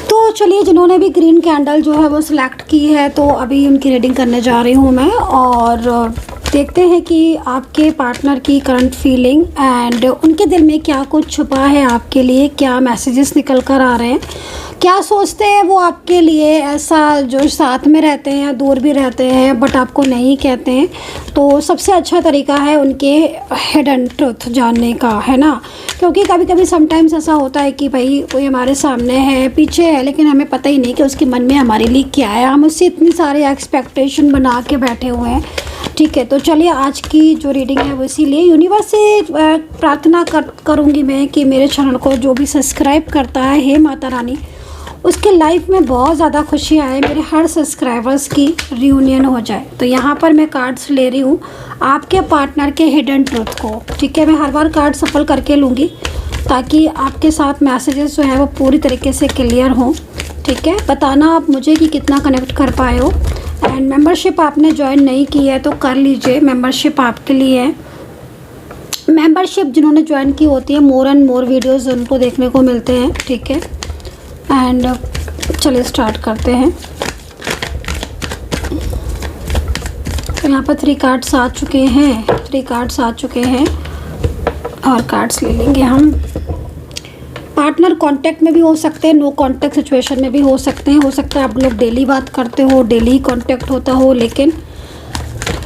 S1: तो चलिए, जिन्होंने भी ग्रीन कैंडल जो है वो सिलेक्ट की है, तो अभी उनकी रीडिंग करने जा रही हूँ मैं, और देखते हैं कि आपके पार्टनर की करंट फीलिंग एंड उनके दिल में क्या कुछ छुपा है आपके लिए, क्या मैसेजेस निकल कर आ रहे हैं, क्या सोचते हैं वो आपके लिए, ऐसा जो साथ में रहते हैं या दूर भी रहते हैं बट आपको नहीं कहते हैं। तो सबसे अच्छा तरीका है उनके हिडन ट्रुथ जानने का, है ना, क्योंकि कभी कभी समटाइम्स ऐसा होता है कि भाई कोई हमारे सामने है, पीछे है, लेकिन हमें पता ही नहीं कि उसके मन में हमारे लिए क्या है, हम उससे इतनी सारी एक्सपेक्टेशन बना के बैठे हुए हैं। ठीक है, तो चलिए आज की जो रीडिंग है वो इसीलिए यूनिवर्स से प्रार्थना करूँगी मैं कि मेरे चैनल को जो भी सब्सक्राइब करता है, हे माता रानी, उसके लाइफ में बहुत ज़्यादा खुशियाँ आए, मेरे हर सब्सक्राइबर्स की रियूनियन हो जाए। तो यहाँ पर मैं कार्ड्स ले रही हूँ आपके पार्टनर के हिडन ट्रुथ को। ठीक है, मैं हर बार कार्ड सफल करके लूँगी ताकि आपके साथ मैसेजेस जो है वो पूरी तरीके से क्लियर हों। ठीक है, बताना आप मुझे कि कितना कनेक्ट कर पाए हो। एंड मेंबरशिप आपने ज्वाइन नहीं की है तो कर लीजिए, मेंबरशिप आपके लिए है। मेंबरशिप जिन्होंने ज्वाइन की होती है, मोर एंड मोर वीडियोज़ उनको देखने को मिलते हैं। ठीक है, एंड चलिए स्टार्ट करते हैं। तो यहाँ पर 3 कार्ड्स आ चुके हैं, 3 कार्ड्स आ चुके हैं, और कार्ड्स ले लेंगे हम। पार्टनर कांटेक्ट में भी हो सकते हैं, नो कांटेक्ट सिचुएशन में भी हो सकते हैं। हो सकता है आप लोग डेली बात करते हो, डेली ही कांटेक्ट होता हो, लेकिन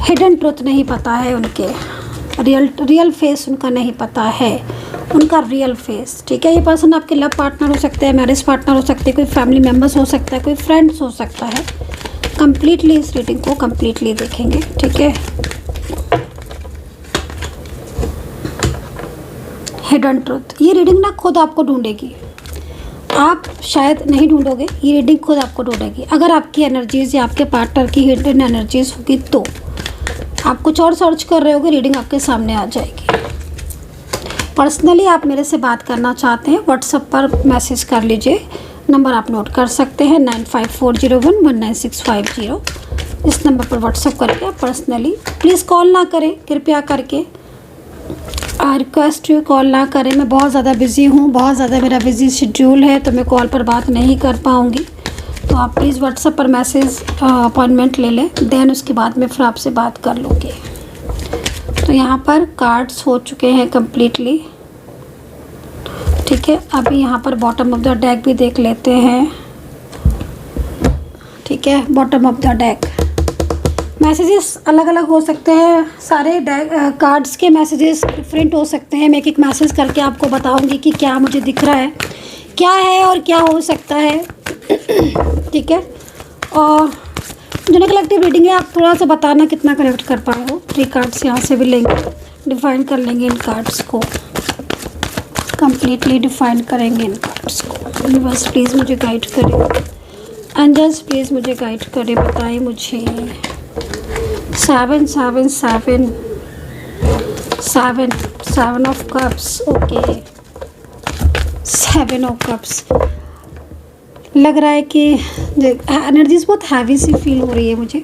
S1: हिडन ट्रुथ नहीं पता है उनके, रियल फेस उनका नहीं पता है, उनका रियल फेस। ठीक है, ये पर्सन आपके लव पार्टनर हो सकते हैं, मैरिज पार्टनर हो सकते हैं, कोई फैमिली मेम्बर्स हो सकता है, कोई फ्रेंड्स हो सकता है। कंप्लीटली इस रीडिंग को कंप्लीटली देखेंगे। ठीक है, हिडन ट्रुथ, ये रीडिंग ना खुद आपको ढूंढेगी, आप शायद नहीं ढूंढोगे, ये रीडिंग खुद आपको ढूंढेगी। अगर आपकी एनर्जीज या आपके पार्टनर की हिडन एनर्जीज होगी तो आप कुछ और सर्च कर रहे होगे, रीडिंग आपके सामने आ जाएगी। पर्सनली आप मेरे से बात करना चाहते हैं, व्हाट्सएप पर मैसेज कर लीजिए, नंबर आप नोट कर सकते हैं 9540119650। इस नंबर पर व्हाट्सएप करके आप पर्सनली, प्लीज़ कॉल ना करें कृपया करके, आई रिक्वेस्ट यू कॉल ना करें। मैं बहुत ज़्यादा बिज़ी हूँ, बहुत ज़्यादा मेरा बिज़ी शेड्यूल है, तो मैं कॉल पर बात नहीं कर पाऊँगी। तो आप प्लीज़ व्हाट्सएप पर मैसेज अपॉइंटमेंट ले लें, देन उसके बाद मैं फिर आपसे बात कर लूँगी। तो यहाँ पर कार्ड्स हो चुके हैं कंप्लीटली। ठीक है, अभी यहाँ पर बॉटम ऑफ द डेक भी देख लेते हैं। ठीक है, bottom of the deck messages अलग अलग हो सकते हैं, सारे कार्ड्स के मैसेजेस डिफरेंट हो सकते हैं। मैं एक एक मैसेज करके आपको बताऊंगी कि क्या मुझे दिख रहा है, क्या है और क्या हो सकता है। ठीक है, और जो कलेक्टिव रीडिंग है, आप थोड़ा सा बताना कितना कनेक्ट कर पाए हो। 3 कार्ड्स यहाँ से भी लेंगे, डिफाइन कर लेंगे इन कार्ड्स को, कंप्लीटली डिफाइन करेंगे इन कार्ड्स को। यूनिवर्स प्लीज़ मुझे गाइड करें, एंजल्स प्लीज़ मुझे गाइड करें, बताएं मुझे। 7 7 7 7 7 of cups, okay, 7 of cups. लग रहा है कि एनर्जीज बहुत हैवी सी फील हो रही है मुझे।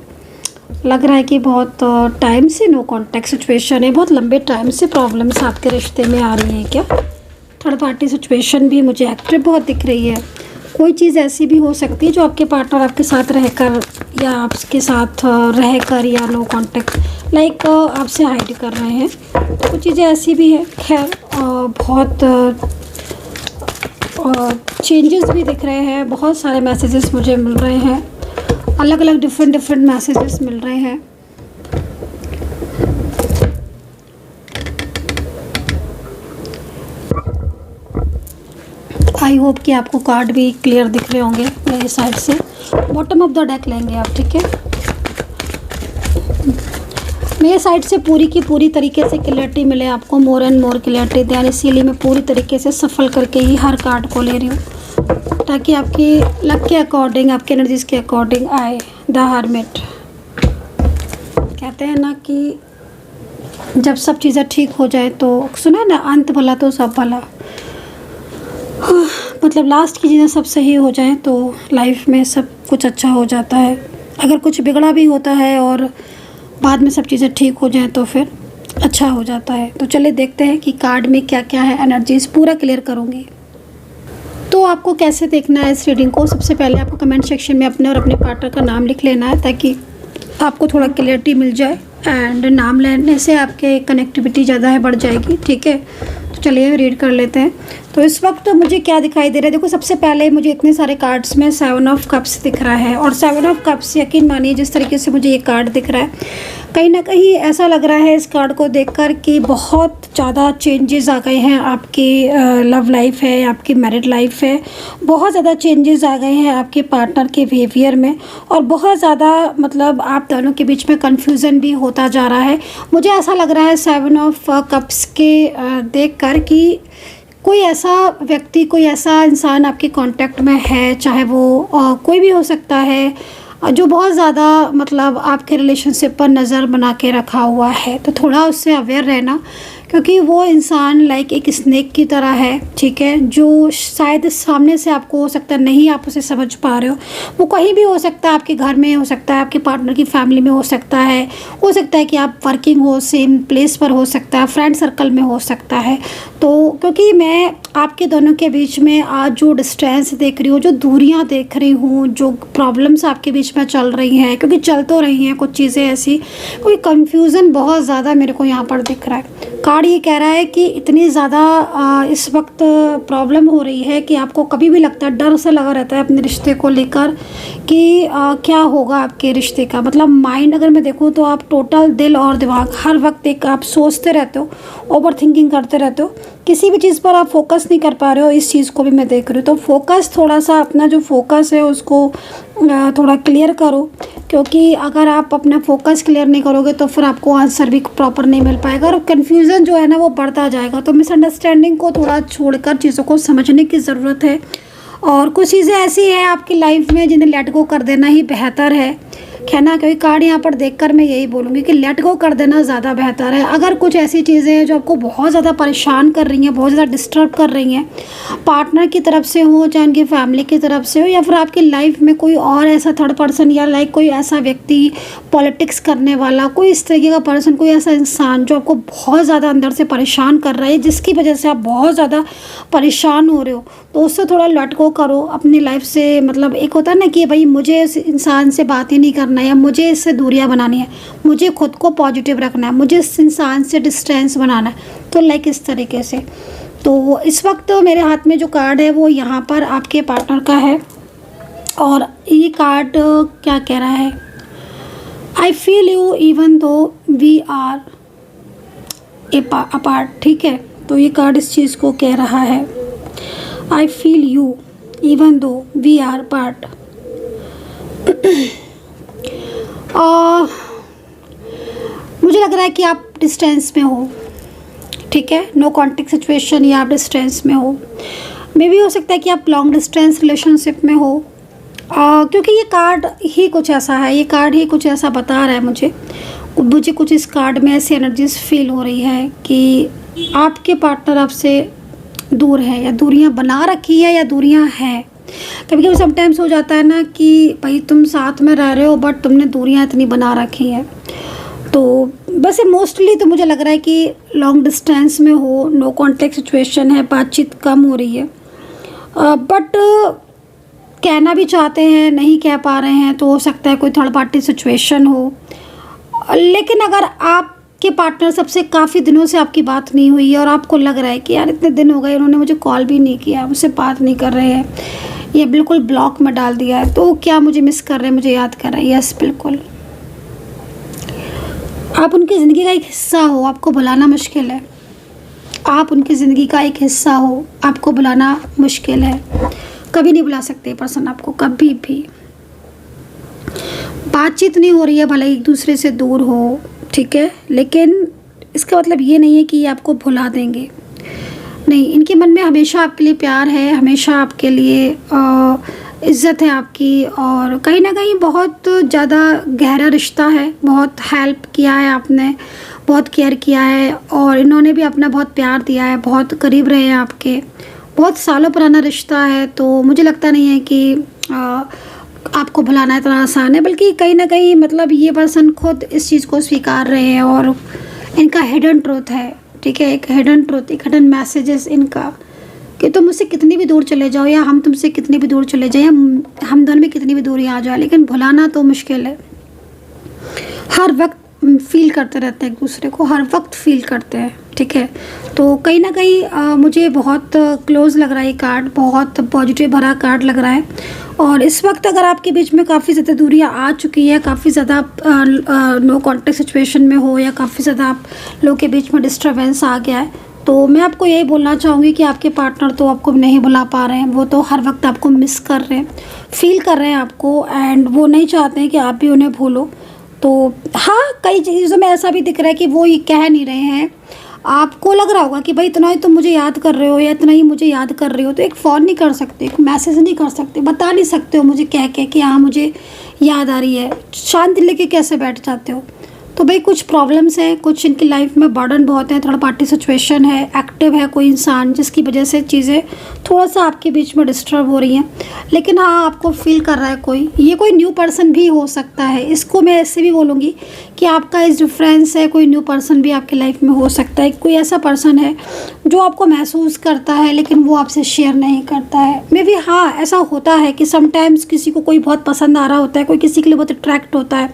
S1: लग रहा है कि बहुत टाइम से नो कांटेक्ट सिचुएशन है, बहुत लंबे टाइम से प्रॉब्लम्स आपके रिश्ते में आ रही हैं क्या। थर्ड पार्टी सिचुएशन भी मुझे एक्टिव बहुत दिख रही है। कोई चीज़ ऐसी भी हो सकती है जो आपके पार्टनर आपके साथ रहकर या आपके साथ रहकर या नो कांटेक्ट लाइक आपसे हाइड कर रहे हैं। कुछ चीज़ें ऐसी भी है। खैर बहुत चेंजेस भी दिख रहे हैं, बहुत सारे मैसेजेस मुझे मिल रहे हैं, अलग अलग डिफरेंट मैसेजेस मिल रहे हैं। आई होप कि आपको कार्ड भी क्लियर दिख रहे होंगे मेरी साइड से। बॉटम ऑफ द डेक लेंगे आप, ठीक है। मेरे साइड से पूरी की पूरी तरीके से क्लियरिटी मिले आपको, मोर एंड मोर क्लियरिटी दें, इसीलिए मैं पूरी तरीके से सफल करके ही हर कार्ड को ले रही हूँ ताकि आपकी लक के अकॉर्डिंग, आपके एनर्जीज के अकॉर्डिंग आए। द हर्मिट कहते हैं ना कि जब सब चीज़ें ठीक हो जाए तो, सुना ना, अंत भला तो सब भला। मतलब लास्ट की चीज़ें सब सही हो जाएं तो लाइफ में सब कुछ अच्छा हो जाता है। अगर कुछ बिगड़ा भी होता है और बाद में सब चीज़ें ठीक हो जाएं तो फिर अच्छा हो जाता है। तो चलिए देखते हैं कि कार्ड में क्या क्या है, एनर्जीज पूरा क्लियर करूँगी। तो आपको कैसे देखना है इस रीडिंग को, सबसे पहले आपको कमेंट सेक्शन में अपने और अपने पार्टनर का नाम लिख लेना है ताकि आपको थोड़ा क्लियरिटी मिल जाए। एंड नाम लेने से आपके कनेक्टिविटी ज़्यादा है, बढ़ जाएगी, ठीक है। तो चलिए रीड कर लेते हैं। तो इस वक्त तो मुझे क्या दिखाई दे रहा है, देखो सबसे पहले मुझे इतने सारे कार्ड्स में 7 ऑफ कप्स दिख रहा है। और 7 ऑफ कप्स यकीन मानिए जिस तरीके से मुझे ये कार्ड दिख रहा है, कहीं ना कहीं ऐसा लग रहा है इस कार्ड को देखकर कि बहुत ज़्यादा चेंजेस आ गए हैं। आपकी लव लाइफ है, आपकी मैरिड लाइफ है, बहुत ज़्यादा चेंजेस आ गए हैं आपके पार्टनर के बिहेवियर में। और बहुत ज़्यादा मतलब आप दोनों के बीच में कन्फ्यूज़न भी होता जा रहा है। मुझे ऐसा लग रहा है 7 ऑफ कप्स के देखकर कि कोई ऐसा व्यक्ति, कोई ऐसा इंसान आपके कांटेक्ट में है, चाहे वो कोई भी हो सकता है, जो बहुत ज़्यादा मतलब आपके रिलेशनशिप पर नज़र बना के रखा हुआ है। तो थोड़ा उससे अवेयर रहना, क्योंकि वो इंसान लाइक एक स्नेक की तरह है, ठीक है, जो शायद सामने से आपको हो सकता है नहीं आप उसे समझ पा रहे हो। वो कहीं भी हो सकता है, आपके घर में हो सकता है, आपके पार्टनर की फैमिली में हो सकता है कि आप वर्किंग हो, सेम प्लेस पर हो सकता है, फ्रेंड सर्कल में हो सकता है। तो क्योंकि मैं आपके दोनों के बीच में आज जो डिस्टेंस देख रही हूँ, जो दूरियाँ देख रही हूँ, जो प्रॉब्लम्स आपके बीच में चल रही हैं, क्योंकि चल तो रही हैं कुछ चीज़ें ऐसी, कोई कन्फ्यूज़न बहुत ज़्यादा मेरे को यहाँ पर दिख रहा है। कार्ड ये कह रहा है कि इतनी ज़्यादा इस वक्त प्रॉब्लम हो रही है कि आपको कभी भी लगता है, डर सा लगा रहता है अपने रिश्ते को लेकर कि क्या होगा आपके रिश्ते का। मतलब माइंड अगर मैं देखूँ तो आप टोटल दिल और दिमाग हर वक्त एक आप सोचते रहते हो, ओवर थिंकिंग करते रहते हो, किसी भी चीज़ पर आप फोकस नहीं कर पा रहे हो। इस चीज़ को भी मैं देख रही हूँ। तो फोकस थोड़ा सा, अपना जो फोकस है उसको थोड़ा क्लियर करो, क्योंकि अगर आप अपना फोकस क्लियर नहीं करोगे तो फिर आपको आंसर भी प्रॉपर नहीं मिल पाएगा और कन्फ्यूज़न जो है ना वो बढ़ता जाएगा। तो मिसअंडरस्टैंडिंग को थोड़ा छोड़कर चीज़ों को समझने की ज़रूरत है। और कुछ चीज़ें ऐसी हैं आपकी लाइफ में जिन्हें लेट गो कर देना ही बेहतर है ना। क्योंकि कार्ड यहाँ पर देखकर मैं यही बोलूँगी कि लेट गो कर देना ज़्यादा बेहतर है। अगर कुछ ऐसी चीज़ें हैं जो आपको बहुत ज़्यादा परेशान कर रही हैं, बहुत ज़्यादा डिस्टर्ब कर रही हैं, पार्टनर की तरफ से हो, चाहे उनकी फैमिली की तरफ से हो, या फिर आपकी लाइफ में कोई और ऐसा थर्ड पर्सन या लाइक कोई ऐसा व्यक्ति, पॉलिटिक्स करने वाला, कोई इस तरीके का पर्सन, कोई ऐसा इंसान जो आपको बहुत ज़्यादा अंदर से परेशान कर रहा है, जिसकी वजह से आप बहुत ज़्यादा परेशान हो रहे हो, तो उससे थोड़ा लेट गो करो अपनी लाइफ से। मतलब एक होता है ना कि भाई मुझे इस इंसान से बात ही नहीं करना है, या मुझे इससे दूरियां बनानी है, मुझे खुद को पॉजिटिव रखना है, मुझे इस इंसान से डिस्टेंस बनाना है। तो लाइक इस तरीके से। तो इस वक्त मेरे हाथ में जो कार्ड है वो यहाँ पर आपके पार्टनर का है। और ये कार्ड क्या कह रहा है, I feel you even though we are apart, ठीक है। तो ये कार्ड इस चीज़ को कह रहा है, I feel you even though we are part. मुझे लग रहा है कि आप डिस्टेंस में हो, ठीक है, नो कॉन्टेक्ट सिचुएशन, या आप डिस्टेंस में हो। मे भी हो सकता है कि आप लॉन्ग डिस्टेंस रिलेशनशिप में हो, क्योंकि ये कार्ड ही कुछ ऐसा है, ये कार्ड ही कुछ ऐसा बता रहा है मुझे कुछ इस कार्ड में ऐसी एनर्जीज फील हो रही है कि आपके पार्टनर आपसे दूर है, या दूरियां बना रखी है, या दूरियां हैं। कभी कभी समटाइम्स हो जाता है ना कि भाई तुम साथ में रह रहे हो बट तुमने दूरियां इतनी बना रखी हैं। तो वैसे मोस्टली तो मुझे लग रहा है कि लॉन्ग डिस्टेंस में हो, नो कॉन्टेक्ट सिचुएशन है, बातचीत कम हो रही है, बट कहना भी चाहते हैं, नहीं कह पा रहे हैं, तो हो सकता है कोई थर्ड पार्टी सिचुएशन हो। लेकिन अगर आपके पार्टनर सबसे काफ़ी दिनों से आपकी बात नहीं हुई है और आपको लग रहा है कि यार इतने दिन हो गए, उन्होंने मुझे कॉल भी नहीं किया, मुझसे बात नहीं कर रहे हैं, ये बिल्कुल ब्लॉक में डाल दिया है, तो क्या मुझे मिस कर रहे हैं, मुझे याद कर रहे हैं? यस, बिल्कुल। आप उनकी ज़िंदगी का एक हिस्सा हो, आपको भुलाना मुश्किल है। आप उनकी ज़िंदगी का एक हिस्सा हो, आपको भुलाना मुश्किल है। कभी नहीं भुला सकते पर्सन आपको, कभी भी। बातचीत नहीं हो रही है, भले एक दूसरे से दूर हो, ठीक है, लेकिन इसका मतलब ये नहीं है कि ये आपको भुला देंगे। नहीं, इनके मन में हमेशा आपके लिए प्यार है, हमेशा आपके लिए इज़्ज़त है आपकी, और कहीं ना कहीं बहुत ज़्यादा गहरा रिश्ता है। बहुत हेल्प किया है आपने, बहुत केयर किया है, और इन्होंने भी अपना बहुत प्यार दिया है, बहुत करीब रहे हैं आपके, बहुत सालों पुराना रिश्ता है। तो मुझे लगता नहीं है कि आपको भुलाना इतना आसान है, बल्कि कहीं ना कहीं मतलब ये पर्सन खुद इस चीज़ को स्वीकार रहे हैं, और इनका हिडन ट्रूथ है, ठीक है, एक हिडन ट्रूथ, एक हिडन मैसेजेस इनका, कि तुम मुझसे कितनी भी दूर चले जाओ, या हम तुमसे कितनी भी दूर चले जाए, हम दोनों में कितनी भी दूरी आ जाए, लेकिन भुलाना तो मुश्किल है। हर वक्त फील करते रहते हैं एक दूसरे को, हर वक्त फील करते हैं, ठीक है। तो कहीं ना कहीं मुझे बहुत क्लोज़ लग रहा है ये कार्ड, बहुत पॉजिटिव भरा कार्ड लग रहा है। और इस वक्त अगर आपके बीच में काफ़ी ज़्यादा दूरियां आ चुकी है, काफ़ी ज़्यादा नो कॉन्टेक्ट सिचुएशन में हो, या काफ़ी ज़्यादा आप लोगों के बीच में डिस्टर्बेंस आ गया है, तो मैं आपको यही बोलना चाहूँगी कि आपके पार्टनर तो आपको नहीं भुला पा रहे हैं, वो तो हर वक्त आपको मिस कर रहे हैं, फील कर रहे हैं आपको, एंड वो नहीं चाहते हैं कि आप भी उन्हें भूलो। तो हाँ, कई चीज़ों में ऐसा भी दिख रहा है कि वो ये कह नहीं रहे हैं। आपको लग रहा होगा कि भाई इतना ही तुम मुझे याद कर रहे हो, या इतना ही मुझे याद कर रहे हो, तो एक फ़ोन नहीं कर सकते, एक मैसेज नहीं कर सकते, बता नहीं सकते हो मुझे कह के कि हाँ मुझे याद आ रही है, शांति लेके कैसे बैठ जाते हो? तो भाई कुछ प्रॉब्लम्स हैं, कुछ इनकी लाइफ में बर्डन बहुत है, थर्ड पार्टी सिचुएशन है, एक्टिव है कोई इंसान, जिसकी वजह से चीज़ें थोड़ा सा आपके बीच में डिस्टर्ब हो रही हैं। लेकिन हाँ, आपको फील कर रहा है कोई, ये कोई न्यू पर्सन भी हो सकता है, इसको मैं ऐसे भी बोलूँगी कि आपका इस डिफरेंस है, कोई न्यू पर्सन भी आपकी लाइफ में हो सकता है। कोई ऐसा पर्सन है जो आपको महसूस करता है, लेकिन वो आपसे शेयर नहीं करता है। मे बी हाँ, ऐसा होता है कि समटाइम्स किसी को कोई बहुत पसंद आ रहा होता है, कोई किसी के लिए बहुत अट्रैक्ट होता है,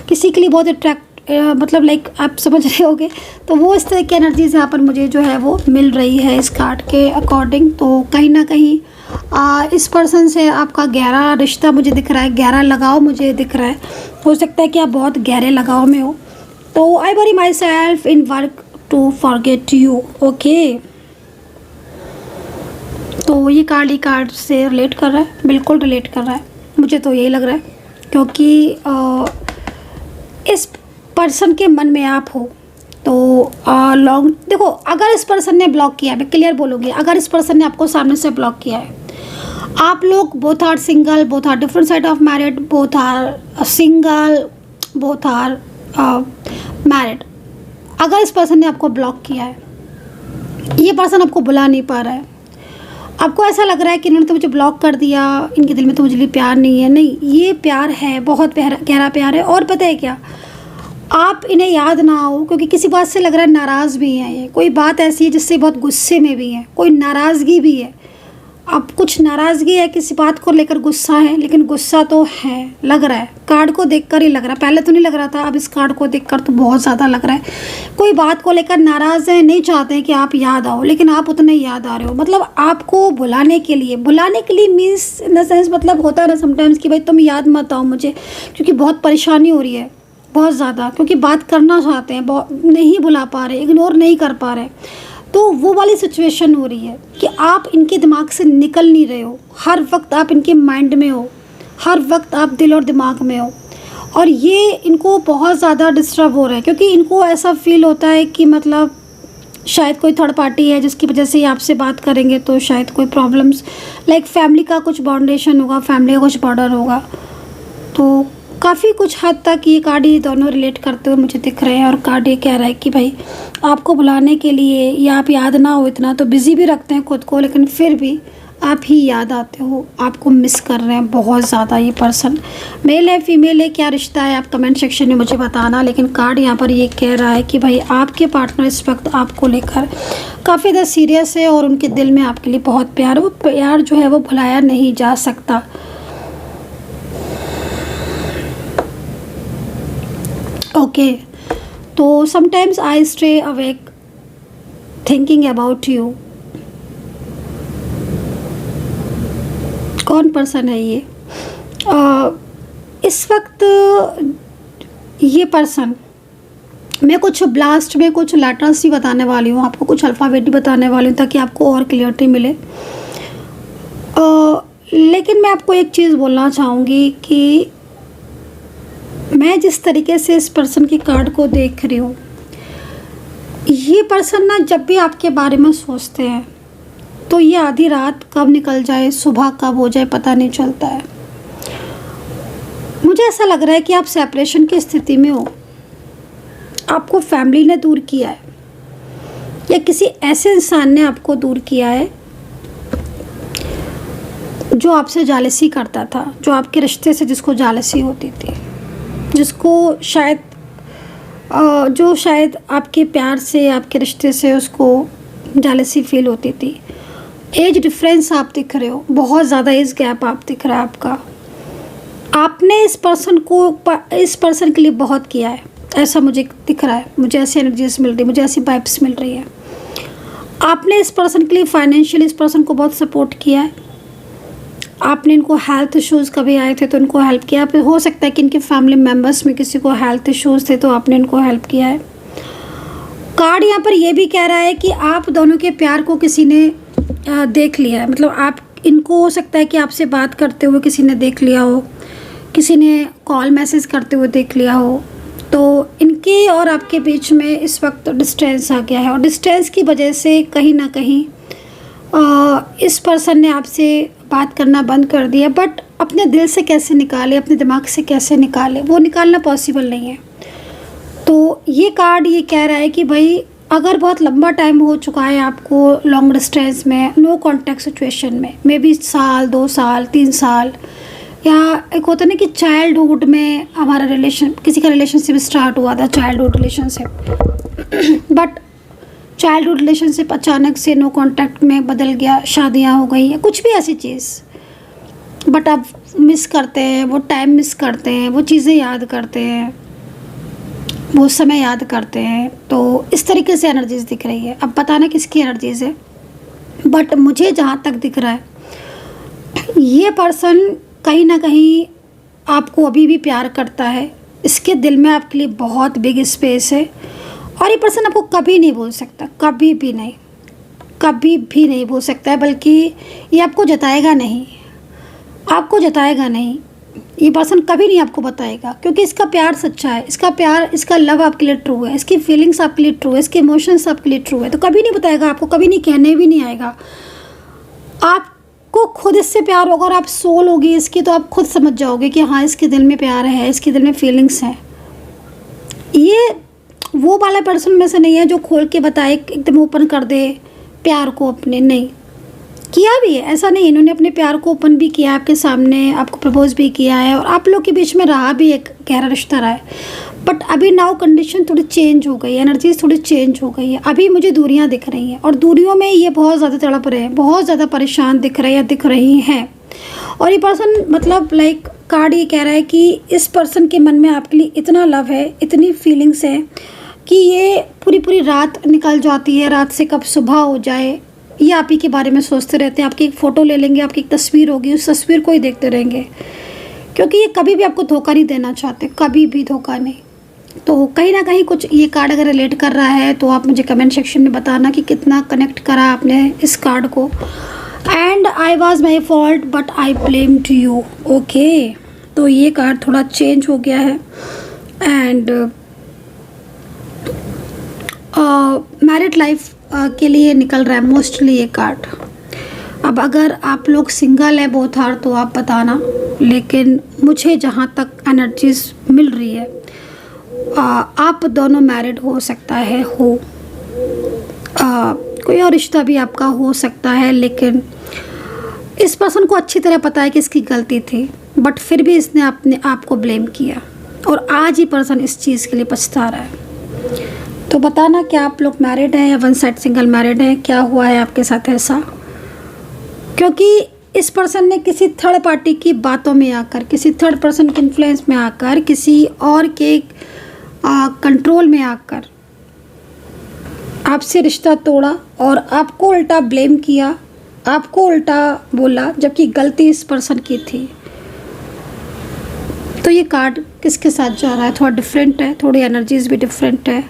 S1: किसी के लिए बहुत अट्रैक्ट मतलब लाइक आप समझ रहे होगे। तो वो इस तरह की एनर्जीज यहाँ पर मुझे जो है वो मिल रही है इस कार्ड के अकॉर्डिंग। तो कहीं ना कहीं इस पर्सन से आपका गहरा रिश्ता मुझे दिख रहा है, गहरा लगाव मुझे दिख रहा है। हो सकता है कि आप बहुत गहरे लगाव में हो। तो I worry myself in work to forget you, okay. तो ये कार्ड से रिलेट कर रहा है, बिल्कुल रिलेट कर रहा है, मुझे तो यही लग रहा है, क्योंकि इस पर्सन के मन में आप हो तो लॉन्ग देखो, अगर इस पर्सन ने ब्लॉक किया है, मैं क्लियर बोलूँगी, अगर इस पर्सन ने आपको सामने से ब्लॉक किया है, आप लोग both are single, both are different side of married, both are single, both are married, अगर इस पर्सन ने आपको ब्लॉक किया है, ये पर्सन आपको बुला नहीं पा रहा है, आपको ऐसा लग रहा है कि इन्होंने तो मुझे ब्लॉक कर दिया, इनके दिल में तो मुझे लिए प्यार नहीं है। नहीं, ये प्यार है, बहुत गहरा प्यार है। और पता है क्या, आप इन्हें याद ना हो, क्योंकि किसी बात से लग रहा है नाराज़ भी हैं, ये कोई बात ऐसी है जिससे बहुत गुस्से में भी है, कोई नाराज़गी भी है। अब कुछ नाराज़गी है, किसी बात को लेकर गुस्सा है, लेकिन गुस्सा तो है, लग रहा है, कार्ड को देखकर ही लग रहा है। पहले तो नहीं लग रहा था, अब इस कार्ड को देखकर तो बहुत ज़्यादा लग रहा है। कोई बात को लेकर नाराज़ है, नहीं चाहते हैं कि आप याद आओ, लेकिन आप उतने याद आ रहे हो। मतलब आपको बुलाने के लिए मीन्स इन द सेंस, मतलब होता है ना समटाइम्स कि भाई तुम याद मत आओ मुझे, क्योंकि बहुत परेशानी हो रही है, बहुत ज़्यादा, क्योंकि बात करना चाहते हैं, बहुत नहीं बुला पा रहे, इग्नोर नहीं कर पा रहे। तो वो वाली सिचुएशन हो रही है कि आप इनके दिमाग से निकल नहीं रहे हो, हर वक्त आप इनके माइंड में हो, हर वक्त आप दिल और दिमाग में हो। और ये इनको बहुत ज़्यादा डिस्टर्ब हो रहा है, क्योंकि इनको ऐसा फील होता है कि मतलब शायद कोई थर्ड पार्टी है जिसकी वजह से ये आपसे बात करेंगे, तो शायद कोई प्रॉब्लम्स लाइक फैमिली का कुछ बाउंडेशन होगा, फैमिली का कुछ बॉर्डर होगा। तो काफ़ी कुछ हद तक ये कार्ड ये दोनों रिलेट करते हुए मुझे दिख रहे हैं। और कार्ड ये कह रहा है कि भाई आपको बुलाने के लिए, या आप याद ना हो इतना, तो बिज़ी भी रखते हैं खुद को, लेकिन फिर भी आप ही याद आते हो, आपको मिस कर रहे हैं बहुत ज़्यादा ये पर्सन। मेल है, फीमेल है, क्या रिश्ता है, आप कमेंट सेक्शन में मुझे बताना। लेकिन कार्ड यहाँ पर ये कह रहा है कि भाई आपके पार्टनर इस वक्त आपको लेकर काफ़ी ज़्यादा सीरियस है, और उनके दिल में आपके लिए बहुत प्यार, वो प्यार जो है वो भुलाया नहीं जा सकता। ओके, तो sometimes I stay awake thinking about you. कौन पर्सन है ये? इस वक्त ये पर्सन, मैं कुछ ब्लास्ट में कुछ लेटर्स ही बताने वाली हूँ आपको, कुछ अल्फ़ाबेट भी बताने वाली हूँ ताकि आपको और क्लियरिटी मिले। लेकिन मैं आपको एक चीज़ बोलना चाहूँगी कि मैं जिस तरीके से इस पर्सन की कार्ड को देख रही हूँ, ये पर्सन ना जब भी आपके बारे में सोचते हैं तो ये आधी रात कब निकल जाए, सुबह कब हो जाए, पता नहीं चलता है। मुझे ऐसा लग रहा है कि आप सेपरेशन की स्थिति में हो, आपको फैमिली ने दूर किया है या किसी ऐसे इंसान ने आपको दूर किया है जो आपसे जालसी करता था, जो आपके रिश्ते से जिसको जालसी होती थी, जिसको शायद आपके प्यार से, आपके रिश्ते से उसको जालसी फील होती थी। एज डिफरेंस आप दिख रहे हो, बहुत ज़्यादा एज गैप आप दिख रहा है आपका। आपने इस पर्सन के लिए बहुत किया है, ऐसा मुझे दिख रहा है, मुझे ऐसी एनर्जीज मिल रही है, मुझे ऐसी वाइब्स मिल रही है। आपने इस पर्सन के लिए फाइनेंशियली इस पर्सन को बहुत सपोर्ट किया है। आपने इनको हेल्थ इश्यूज़ कभी आए थे तो इनको हेल्प किया। फिर हो सकता है कि इनके फैमिली मेम्बर्स में किसी को हेल्थ इश्यूज़ थे तो आपने इनको हेल्प किया है। कार्ड यहाँ पर यह भी कह रहा है कि आप दोनों के प्यार को किसी ने देख लिया है, मतलब आप इनको हो सकता है कि आपसे बात करते हुए किसी ने देख लिया हो, किसी ने कॉल मैसेज करते हुए देख लिया हो, तो इनके और आपके बीच में इस वक्त डिस्टेंस आ गया है। और डिस्टेंस की वजह से कहीं ना कहीं इस पर्सन ने आपसे बात करना बंद कर दिया, बट अपने दिल से कैसे निकाले, अपने दिमाग से कैसे निकाले, वो निकालना पॉसिबल नहीं है। तो ये कार्ड ये कह रहा है कि भाई अगर बहुत लंबा टाइम हो चुका है आपको लॉन्ग डिस्टेंस में, नो कॉन्टैक्ट सिचुएशन में, मे बी साल, 2 साल, 3 साल, या एक होता है ना कि चाइल्डहुड में हमारा किसी का रिलेशनशिप स्टार्ट हुआ था, childhood relationship, but childhood relationship अचानक से नो कॉन्टैक्ट में बदल गया, शादियां हो गई, या कुछ भी ऐसी चीज़, बट आप मिस करते हैं, वो टाइम मिस करते हैं, वो चीज़ें याद करते हैं, वो समय याद करते हैं। तो इस तरीके से एनर्जीज दिख रही है। अब पता ना किसकी एनर्जीज है, बट मुझे जहाँ तक दिख रहा है ये पर्सन कहीं ना कहीं आपको अभी भी प्यार करता है। इसके दिल में आपके लिए बहुत बिग स्पेस है और ये पर्सन आपको कभी नहीं भूल सकता, कभी भी नहीं भूल सकता है, बल्कि ये आपको जताएगा नहीं, ये पर्सन कभी नहीं आपको बताएगा, क्योंकि इसका प्यार सच्चा है, इसका लव आपके लिए ट्रू है, इसकी फीलिंग्स आपके लिए ट्रू है, इसके इमोशंस आपके लिए ट्रू है, तो कभी नहीं बताएगा आपको, कभी नहीं कहने भी नहीं आएगा। आपको खुद इससे प्यार होगा और आप सोल होगी इसकी, तो आप खुद समझ जाओगे कि हाँ इसके दिल में प्यार है, इसके दिल में फीलिंग्स हैं। ये वो वाला पर्सन में से नहीं है जो खोल के बताए, एकदम ओपन कर दे प्यार को अपने, नहीं किया भी है, ऐसा नहीं, इन्होंने अपने प्यार को ओपन भी किया आपके सामने, आपको प्रपोज भी किया है और आप लोग के बीच में रहा भी, एक गहरा रिश्ता रहा है। बट अभी नाउ कंडीशन थोड़ी चेंज हो गई है, एनर्जीज थोड़ी चेंज हो गई है। अभी मुझे दूरियां दिख रही हैं और दूरियों में ये बहुत ज़्यादा तड़प रहे हैं, बहुत ज़्यादा परेशान दिख रही हैं। और ये पर्सन मतलब लाइक कार्ड ये कह रहा है कि इस पर्सन के मन में आपके लिए इतना लव है, इतनी फीलिंग्स है कि ये पूरी रात निकल जाती है, रात से कब सुबह हो जाए ये आप ही के बारे में सोचते रहते हैं। आपकी एक फ़ोटो ले लेंगे, आपकी एक तस्वीर होगी, उस तस्वीर को ही देखते रहेंगे, क्योंकि ये कभी भी आपको धोखा नहीं देना चाहते, कभी भी धोखा नहीं। तो कहीं ना कहीं कुछ ये कार्ड अगर रिलेट कर रहा है तो आप मुझे कमेंट सेक्शन में बताना कि कितना कनेक्ट करा आपने इस कार्ड को। And I was my fault but I blamed you. Okay, तो ये कार्ड थोड़ा चेंज हो गया है। एंड मैरिड लाइफ के लिए निकल रहा है मोस्टली ये कार्ड। अब अगर आप लोग सिंगल है बोथ आर तो आप बताना, लेकिन मुझे जहाँ तक एनर्जीज मिल रही है आप दोनों मैरिड हो सकता है, कोई और रिश्ता भी आपका हो सकता है, लेकिन इस पर्सन को अच्छी तरह पता है कि इसकी गलती थी, बट फिर भी इसने अपने आप को ब्लेम किया और आज ही पर्सन इस चीज़ के लिए पछता रहा है। तो बताना क्या आप लोग मैरिड हैं या वन साइड सिंगल मैरिड हैं, क्या हुआ है आपके साथ ऐसा? क्योंकि इस पर्सन ने किसी थर्ड पार्टी की बातों में आकर, किसी थर्ड पर्सन के इन्फ्लुएंस में आकर, किसी और के कंट्रोल में आकर आपसे रिश्ता तोड़ा और आपको उल्टा ब्लेम किया, आपको उल्टा बोला, जबकि गलती इस पर्सन की थी। तो ये कार्ड किसके साथ जा रहा है? थोड़ा डिफरेंट है, थोड़ी एनर्जीज भी डिफरेंट है।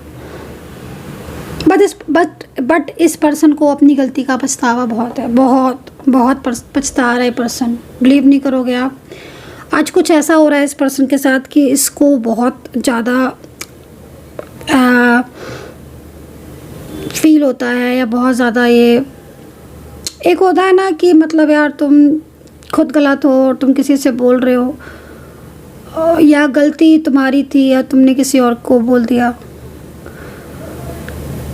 S1: बट इस पर्सन को अपनी गलती का पछतावा बहुत है, बहुत पछता रहा है पर्सन। बिलीव नहीं करोगे आप, आज कुछ ऐसा हो रहा है इस पर्सन के साथ कि इसको बहुत ज़्यादा फील होता है, या बहुत ज़्यादा ये एक होता है ना कि मतलब यार तुम खुद गलत हो और तुम किसी से बोल रहे हो, या गलती तुम्हारी थी या तुमने किसी और को बोल दिया,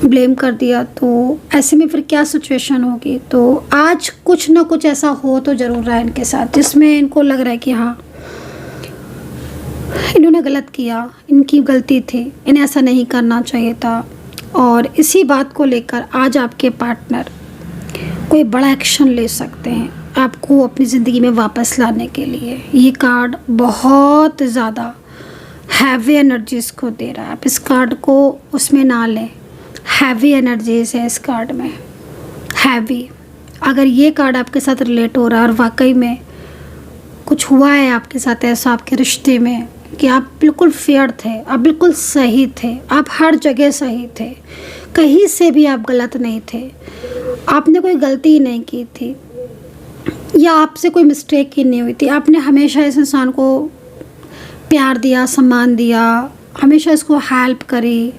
S1: ब्लेम कर दिया, तो ऐसे में फिर क्या सिचुएशन होगी। तो आज कुछ ना कुछ ऐसा हो तो ज़रूर रहा है इनके साथ, जिसमें इनको लग रहा है कि हाँ इन्होंने गलत किया, इनकी गलती थी, इन्हें ऐसा नहीं करना चाहिए था। और इसी बात को लेकर आज आपके पार्टनर कोई बड़ा एक्शन ले सकते हैं आपको अपनी ज़िंदगी में वापस लाने के लिए। ये कार्ड बहुत ज़्यादा हैवी एनर्जीज़ को दे रहा है। आप इस कार्ड को उसमें ना लें, हैवी एनर्जीज है इस कार्ड में, हैवी। अगर ये कार्ड आपके साथ रिलेट हो रहा है और वाकई में कुछ हुआ है आपके साथ ऐसा आपके रिश्ते में कि आप बिल्कुल फेयर थे, आप बिल्कुल सही थे, आप हर जगह सही थे, कहीं से भी आप गलत नहीं थे, आपने कोई गलती ही नहीं की थी या आपसे कोई मिस्टेक ही नहीं हुई थी, आपने हमेशा इस इंसान को प्यार दिया, सम्मान दिया, हमेशा इसको हेल्प करी,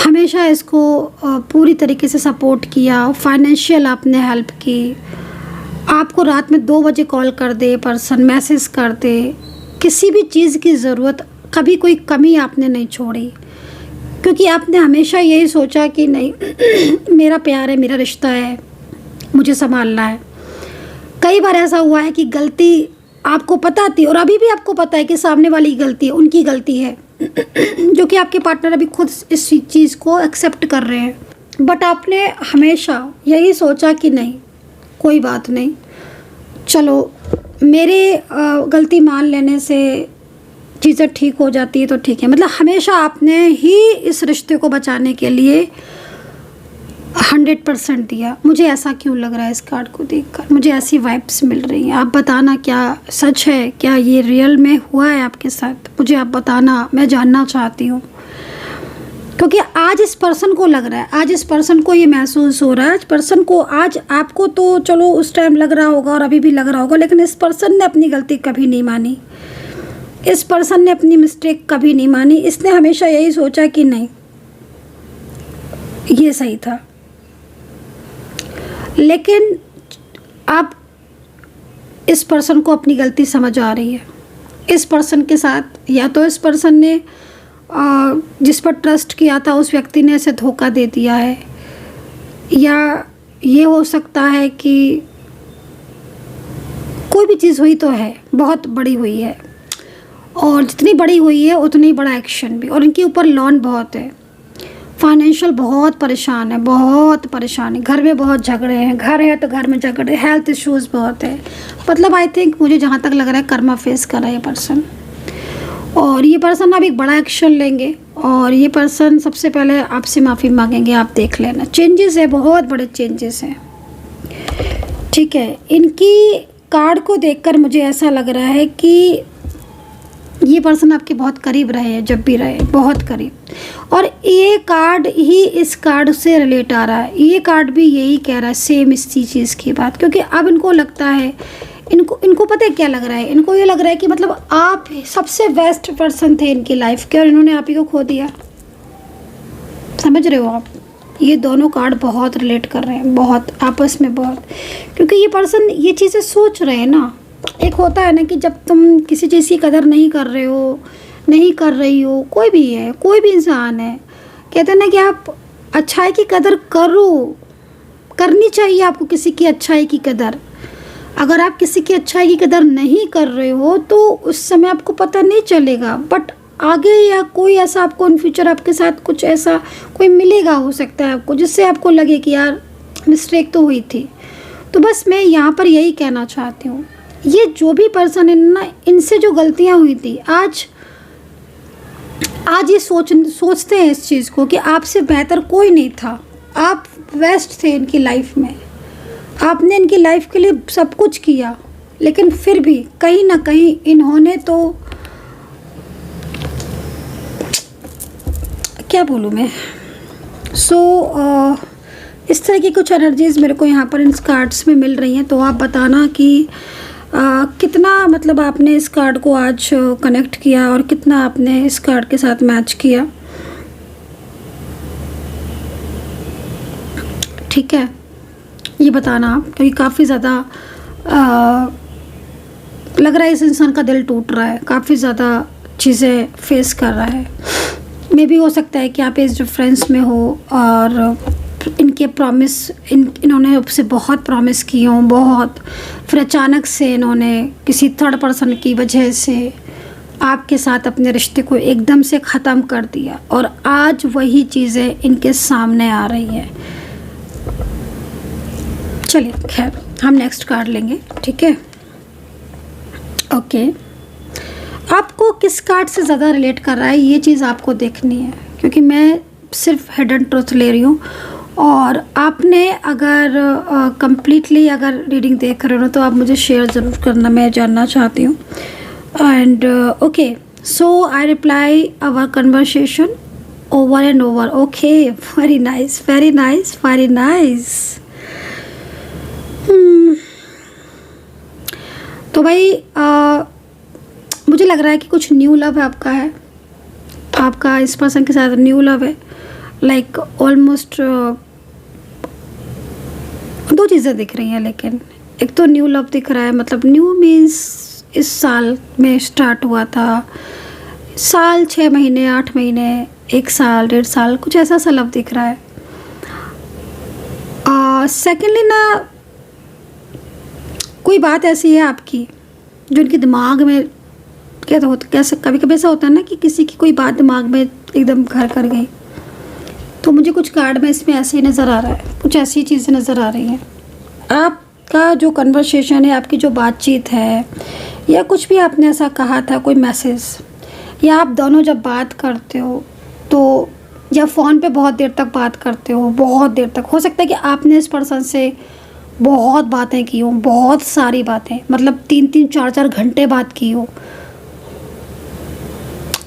S1: हमेशा इसको पूरी तरीके से सपोर्ट किया, फाइनेंशियल आपने हेल्प की। आपको रात में 2 बजे कॉल कर दे पर्सन, मैसेज कर दे, किसी भी चीज़ की ज़रूरत, कभी कोई कमी आपने नहीं छोड़ी, क्योंकि आपने हमेशा यही सोचा कि नहीं मेरा प्यार है, मेरा रिश्ता है, मुझे संभालना है। कई बार ऐसा हुआ है कि गलती आपको पता थी और अभी भी आपको पता है कि सामने वाली गलती है, उनकी गलती है, जो कि आपके पार्टनर अभी खुद इस चीज़ को एक्सेप्ट कर रहे हैं, बट आपने हमेशा यही सोचा कि नहीं कोई बात नहीं, चलो मेरे गलती मान लेने से चीज़ें ठीक हो जाती है तो ठीक है। मतलब हमेशा आपने ही इस रिश्ते को बचाने के लिए 100% दिया। मुझे ऐसा क्यों लग रहा है इस कार्ड को देखकर, मुझे ऐसी वाइब्स मिल रही हैं। आप बताना क्या सच है, क्या ये रियल में हुआ है आपके साथ, मुझे आप बताना, मैं जानना चाहती हूँ। क्योंकि आज इस पर्सन को लग रहा है, आज इस पर्सन को ये महसूस हो रहा है, आज पर्सन को, आज आपको तो चलो उस टाइम लग रहा होगा और अभी भी लग रहा होगा, लेकिन इस पर्सन ने अपनी गलती कभी नहीं मानी, इस पर्सन ने अपनी मिस्टेक कभी नहीं मानी। इसने हमेशा यही सोचा कि नहीं ये सही था। लेकिन आप इस पर्सन को अपनी गलती समझ आ रही है। इस पर्सन के साथ या तो इस पर्सन ने जिस पर ट्रस्ट किया था उस व्यक्ति ने ऐसे धोखा दे दिया है, या ये हो सकता है कि कोई भी चीज़ हुई तो है, बहुत बड़ी हुई है, और जितनी बड़ी हुई है उतनी बड़ा एक्शन भी, और इनके ऊपर लोन बहुत है, फाइनेंशियल बहुत परेशान है, बहुत परेशान है, घर में बहुत झगड़े हैं, घर है तो घर में झगड़े, हेल्थ इश्यूज़ बहुत है। मतलब आई थिंक मुझे जहाँ तक लग रहा है कर्मा फेस कर रहा है ये पर्सन, और ये पर्सन अब एक बड़ा एक्शन लेंगे, और ये पर्सन सबसे पहले आपसे माफ़ी मांगेंगे। आप देख लेना, चेंजेस है, बहुत बड़े चेंजेस हैं, ठीक है। इनकी कार्ड को देखकर मुझे ऐसा लग रहा है कि ये पर्सन आपके बहुत करीब रहे हैं, जब भी रहे बहुत करीब, और ये कार्ड ही इस कार्ड से रिलेट आ रहा है। ये कार्ड भी यही कह रहा है, सेम इसी चीज़ की बात, क्योंकि अब इनको लगता है, इनको पता है क्या लग रहा है, इनको ये लग रहा है कि मतलब आप सबसे बेस्ट पर्सन थे इनकी लाइफ के, और इन्होंने आप ही को खो दिया। समझ रहे हो आप? ये दोनों कार्ड बहुत रिलेट कर रहे हैं, बहुत आपस में, बहुत, क्योंकि ये पर्सन ये चीज़ें सोच रहे हैं ना। एक होता है ना कि जब तुम किसी चीज़ की कदर नहीं कर रहे हो, नहीं कर रही हो, कोई भी है, कोई भी इंसान है, कहते हैं ना कि आप अच्छाई की कदर करो, करनी चाहिए आपको किसी की अच्छाई की कदर। अगर आप किसी की अच्छाई की कदर नहीं कर रहे हो तो उस समय आपको पता नहीं चलेगा, बट आगे या कोई ऐसा आपको इन फ्यूचर आपके साथ कुछ ऐसा कोई मिलेगा, हो सकता है आपको, जिससे आपको लगे कि यार मिस्टेक तो हुई थी। तो बस मैं यहाँ पर यही कहना चाहती हूँ, ये जो भी पर्सन है ना, इनसे जो गलतियाँ हुई थी, आज आज ये सोचते हैं इस चीज़ को कि आपसे बेहतर कोई नहीं था, आप बेस्ट थे इनकी लाइफ में, आपने इनकी लाइफ के लिए सब कुछ किया, लेकिन फिर भी कहीं ना कहीं इन्होंने तो क्या बोलूँ मैं। इस तरह की कुछ एनर्जीज़ मेरे को यहाँ पर इन कार्ड्स में मिल रही हैं। तो आप बताना कि कितना मतलब आपने इस कार्ड को आज कनेक्ट किया और कितना आपने इस कार्ड के साथ मैच किया। ठीक है, ये बताना आप, क्योंकि काफ़ी ज़्यादा लग रहा है इस इंसान का दिल टूट रहा है, काफ़ी ज़्यादा चीज़ें फेस कर रहा है। मे भी हो सकता है कि आप इस डिफरेंस में हो और इनके प्रॉमिस इन्होंने आपसे बहुत प्रॉमिस किए हों, बहुत, फिर अचानक से इन्होंने किसी थर्ड पर्सन की वजह से आपके साथ अपने रिश्ते को एकदम से ख़त्म कर दिया और आज वही चीज़ें इनके सामने आ रही है। चलिए खैर, हम नेक्स्ट कार्ड लेंगे, ठीक है। ओके, आपको किस कार्ड से ज़्यादा रिलेट कर रहा है ये चीज़ आपको देखनी है, क्योंकि मैं सिर्फ हिडन ट्रुथ ले रही हूँ और आपने अगर कंप्लीटली अगर रीडिंग देख रहे हो तो आप मुझे शेयर ज़रूर करना, मैं जानना चाहती हूँ। And okay, so I reply our conversation over and over. Okay, very nice, very nice, very nice. तो भाई मुझे लग रहा है कि कुछ न्यू लव आपका है, आपका इस पर्सन के साथ न्यू लव है। लाइक ऑलमोस्ट दो चीज़ें दिख रही हैं, लेकिन एक तो न्यू लव दिख रहा है, मतलब न्यू मीन्स इस साल में स्टार्ट हुआ था, साल 6 महीने 8 महीने 1 साल 1.5 साल कुछ ऐसा सा लव दिख रहा है। सेकेंडली ना, कोई बात ऐसी है आपकी जो इनके दिमाग में क्या तो होता, कैसे कभी कभी ऐसा होता है ना कि किसी की कोई बात दिमाग में एकदम घर कर गई। तो मुझे कुछ कार्ड में इसमें ऐसे ही नज़र आ रहा है, कुछ ऐसी चीज़ें नज़र आ रही हैं। आपका जो कन्वर्सेशन है, आपकी जो बातचीत है, या कुछ भी आपने ऐसा कहा था, कोई मैसेज, या आप दोनों जब बात करते हो तो, या फ़ोन पे बहुत देर तक बात करते हो, बहुत देर तक, हो सकता है कि आपने इस पर्सन से बहुत बातें की हो, बहुत सारी बातें, मतलब 3-3 4-4 घंटे बात की हो,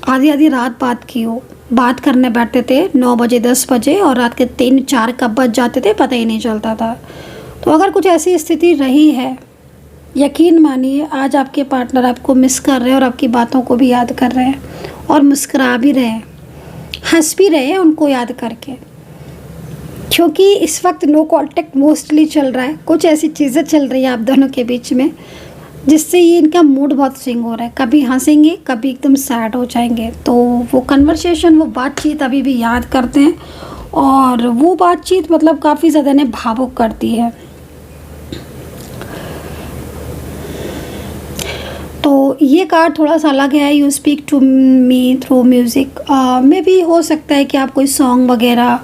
S1: आधी आधी रात बात की हो, बात करने बैठते थे 9 बजे 10 बजे और रात के 3-4 कब बज जाते थे पता ही नहीं चलता था। तो अगर कुछ ऐसी स्थिति रही है, यकीन मानिए आज आपके पार्टनर आपको मिस कर रहे हैं और आपकी बातों को भी याद कर रहे हैं और मुस्कुरा भी रहे हैं, हंस भी रहे हैं उनको याद करके, क्योंकि इस वक्त नो कॉन्टेक्ट मोस्टली चल रहा है। कुछ ऐसी चीज़ें चल रही है आप दोनों के बीच में जिससे ये इनका मूड बहुत स्विंग हो रहा है, कभी हंसेंगे कभी एकदम सैड हो जाएंगे। तो वो कन्वर्सेशन, वो बातचीत अभी भी याद करते हैं और वो बातचीत मतलब काफ़ी ज़्यादा इन्हें भावुक करती है। तो ये कार्ड थोड़ा सा अलग है, you speak to me through music, में भी हो सकता है कि आप कोई सॉन्ग वगैरह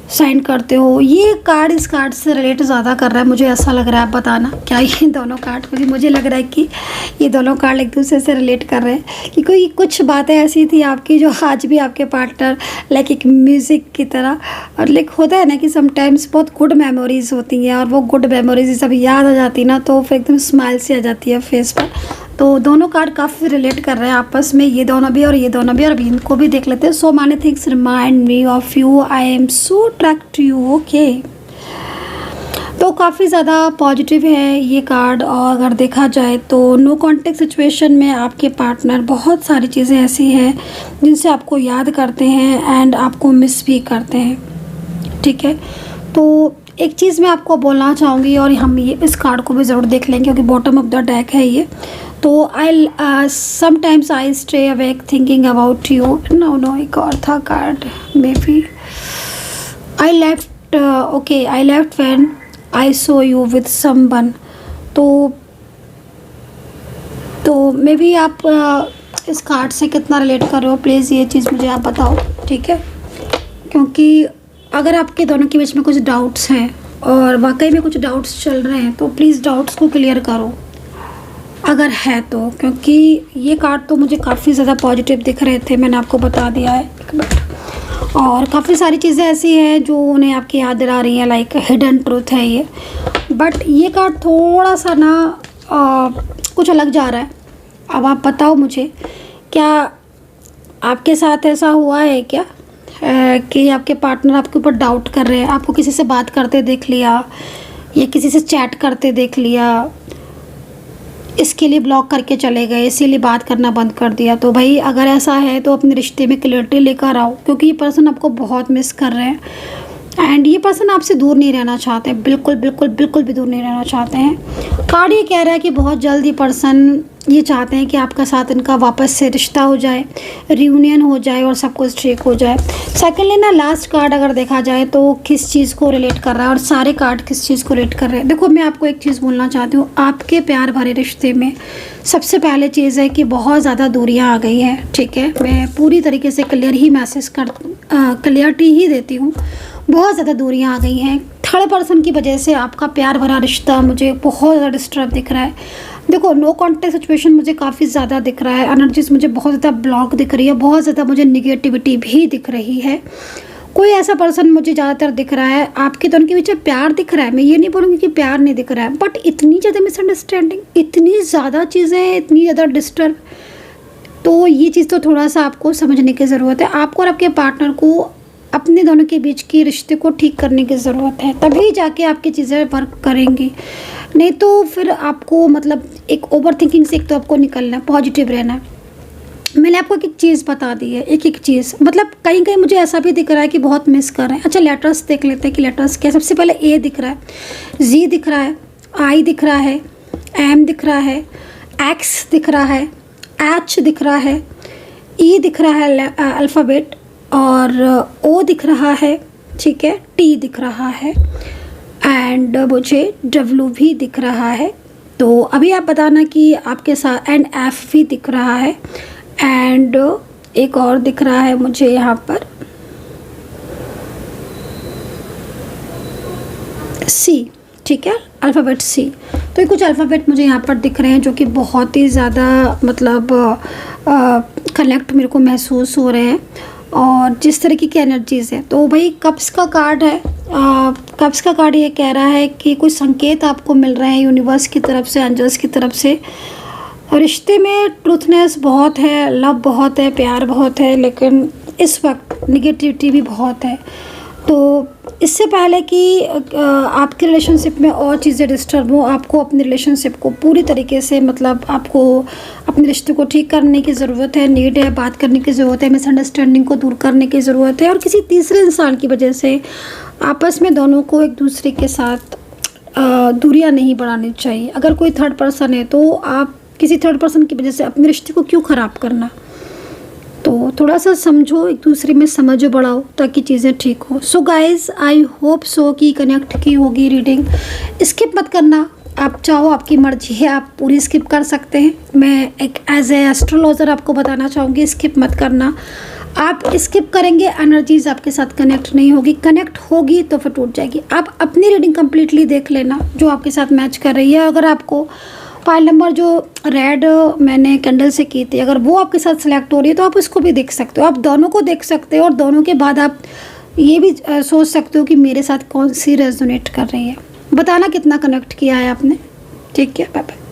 S1: साइन करते हो। ये कार्ड इस कार्ड से रिलेट ज़्यादा कर रहा है, मुझे ऐसा लग रहा है। आप बताना क्या ये दोनों कार्ड, क्योंकि मुझे लग रहा है कि ये दोनों कार्ड एक दूसरे से रिलेट कर रहे हैं कि कोई कुछ बातें ऐसी थी आपकी जो आज भी आपके पार्टनर लाइक एक म्यूज़िक की तरह, और लाइक होता है ना कि समटाइम्स बहुत गुड मेमोरीज़ होती हैं और वो गुड मेमोरीज जब याद आ जाती ना तो फिर एकदम स्माइल सी आ जाती है फेस पर। तो दोनों कार्ड काफ़ी रिलेट कर रहे हैं आपस में, ये दोनों भी और ये दोनों भी, और अभी इनको भी देख लेते हैं। So many things remind me of you, I am so attract to you. Okay, तो काफ़ी ज़्यादा पॉजिटिव है ये कार्ड। और अगर देखा जाए तो नो कॉन्टेक्ट सिचुएशन में आपके पार्टनर बहुत सारी चीज़ें ऐसी हैं जिनसे आपको याद करते हैं एंड आपको मिस भी करते हैं। ठीक है, तो एक चीज़ मैं आपको बोलना चाहूँगी और हम ये इस कार्ड को भी ज़रूर देख लेंगे क्योंकि बॉटम ऑफ द डेक है ये। तो I sometimes I stay awake thinking about you. No एक और था card, maybe I left, okay I left when I saw you with someone. तो मे बी आप इस कार्ड से कितना रिलेट कर रहे हो, प्लीज़ ये चीज़ मुझे आप बताओ। ठीक है, क्योंकि अगर आपके दोनों के बीच में कुछ डाउट्स हैं और वाकई में कुछ डाउट्स चल रहे हैं तो प्लीज़ डाउट्स को क्लियर करो। अगर है तो, क्योंकि ये कार्ड तो मुझे काफ़ी ज़्यादा पॉजिटिव दिख रहे थे, मैंने आपको बता दिया है। एक मिनट। और काफ़ी सारी चीज़ें ऐसी हैं जो उन्हें आपकी याद दिला रही हैं, लाइक हिडन ट्रूथ है ये। बट ये कार्ड थोड़ा सा ना कुछ अलग जा रहा है। अब आप बताओ मुझे, क्या आपके साथ ऐसा हुआ है क्या कि आपके पार्टनर आपके ऊपर डाउट कर रहे हैं, आपको किसी से बात करते देख लिया या किसी से चैट करते देख लिया, इसके लिए ब्लॉक करके चले गए, इसीलिए बात करना बंद कर दिया? तो भाई अगर ऐसा है तो अपने रिश्ते में क्लियरिटी लेकर आओ, क्योंकि ये पर्सन आपको बहुत मिस कर रहे हैं एंड ये पर्सन आपसे दूर नहीं रहना चाहते, बिल्कुल बिल्कुल बिल्कुल भी दूर नहीं रहना चाहते हैं। कार्ड ये कह रहा है कि बहुत जल्द ये पर्सन ये चाहते हैं कि आपका साथ इनका वापस से रिश्ता हो जाए, रियूनियन हो जाए और सब कुछ ठीक हो जाए। सेकेंडली ना, लास्ट कार्ड अगर देखा जाए तो किस चीज़ को रिलेट कर रहा है और सारे कार्ड किस चीज़ को रिलेट कर रहे हैं। देखो, मैं आपको एक चीज़ बोलना चाहती हूँ, आपके प्यार भरे रिश्ते में सबसे पहले चीज़ है कि बहुत ज़्यादा दूरियाँ आ गई हैं, ठीक है। मैं पूरी तरीके से क्लियरिटी ही देती हूँ। बहुत ज़्यादा दूरियाँ आ गई हैं। थर्ड पर्सन की वजह से आपका प्यार भरा रिश्ता मुझे बहुत ज़्यादा डिस्टर्ब दिख रहा है। देखो, नो कॉन्टेक्ट सिचुएशन मुझे काफ़ी ज़्यादा दिख रहा है, एनर्जीज मुझे बहुत ज़्यादा ब्लॉक दिख रही है, बहुत ज़्यादा मुझे निगेटिविटी भी दिख रही है। कोई ऐसा पर्सन मुझे ज़्यादातर दिख रहा है, आपके दोनों के बीच प्यार दिख रहा है, मैं ये नहीं बोलूँगी कि प्यार नहीं दिख रहा है, बट इतनी ज़्यादा मिसअंडरस्टैंडिंग, इतनी ज़्यादा चीज़ें, इतनी ज़्यादा डिस्टर्ब, तो ये चीज़ तो थोड़ा सा आपको समझने की ज़रूरत है। आपको और आपके पार्टनर को अपने दोनों के बीच की रिश्ते को ठीक करने की ज़रूरत है, तभी जाके आपकी चीज़ें वर्क करेंगी। नहीं तो फिर आपको मतलब एक ओवर थिंकिंग से एक तो आपको निकलना है, पॉजिटिव रहना है। मैंने आपको एक चीज़ बता दी है, एक एक चीज़, मतलब कहीं कहीं मुझे ऐसा भी दिख रहा है कि बहुत मिस कर रहे हैं। अच्छा, लेटर्स देख लेते हैं कि लेटर्स क्या। सबसे पहले ए दिख रहा है, जी दिख रहा है, आई दिख रहा है, एम दिख रहा है, एक्स दिख रहा है, एच दिख रहा है, ई दिख रहा है अल्फ़ाबेट, और ओ दिख रहा है, ठीक है, टी दिख रहा है एंड मुझे डब्ल्यू भी दिख रहा है। तो अभी आप बताना कि आपके साथ, एंड एफ भी दिख रहा है एंड एक और दिख रहा है मुझे यहाँ पर सी, ठीक है, अल्फ़ाबेट सी। तो ये कुछ अल्फ़ाबेट मुझे यहाँ पर दिख रहे हैं जो कि बहुत ही ज़्यादा मतलब कनेक्ट मेरे को महसूस हो रहे हैं और जिस तरीके की एनर्जीज़ है। तो भाई कप्स का कार्ड है, कप्स का कार्ड ये कह रहा है कि कुछ संकेत आपको मिल रहे हैं यूनिवर्स की तरफ से, एंजल्स की तरफ से। रिश्ते में ट्रूथनेस बहुत है, लव बहुत है, प्यार बहुत है, लेकिन इस वक्त निगेटिविटी भी बहुत है। तो इससे पहले कि आपके रिलेशनशिप में और चीज़ें डिस्टर्ब हो, आपको अपने रिलेशनशिप को पूरी तरीके से मतलब आपको अपने रिश्ते को ठीक करने की ज़रूरत है, नीड है, बात करने की ज़रूरत है, मिसअंडरस्टैंडिंग को दूर करने की ज़रूरत है। और किसी तीसरे इंसान की वजह से आपस में दोनों को एक दूसरे के साथ दूरियां नहीं बढ़ानी चाहिए। अगर कोई थर्ड पर्सन है तो आप किसी थर्ड पर्सन की वजह से अपने रिश्ते को क्यों ख़राब करना। तो थोड़ा सा समझो, एक दूसरे में समझ बढ़ाओ ताकि चीज़ें ठीक हो। So guys, I hope so कि कनेक्ट की होगी रीडिंग। स्किप मत करना, आप चाहो, आपकी मर्जी है, आप पूरी स्किप कर सकते हैं। मैं एक एज ए एस्ट्रोलॉजर आपको बताना चाहूँगी, स्किप मत करना। आप स्किप करेंगे, एनर्जीज आपके साथ कनेक्ट नहीं होगी, कनेक्ट होगी तो फिर टूट जाएगी। आप अपनी रीडिंग कम्प्लीटली देख लेना जो आपके साथ मैच कर रही है। अगर आपको फाइल नंबर जो रेड मैंने कैंडल से की थी, अगर वो आपके साथ सिलेक्ट हो रही है तो आप उसको भी देख सकते हो, आप दोनों को देख सकते हो और दोनों के बाद आप ये भी सोच सकते हो कि मेरे साथ कौन सी रेजोनेट कर रही है। बताना कितना कनेक्ट किया है आपने। ठीक है, बाय बाय।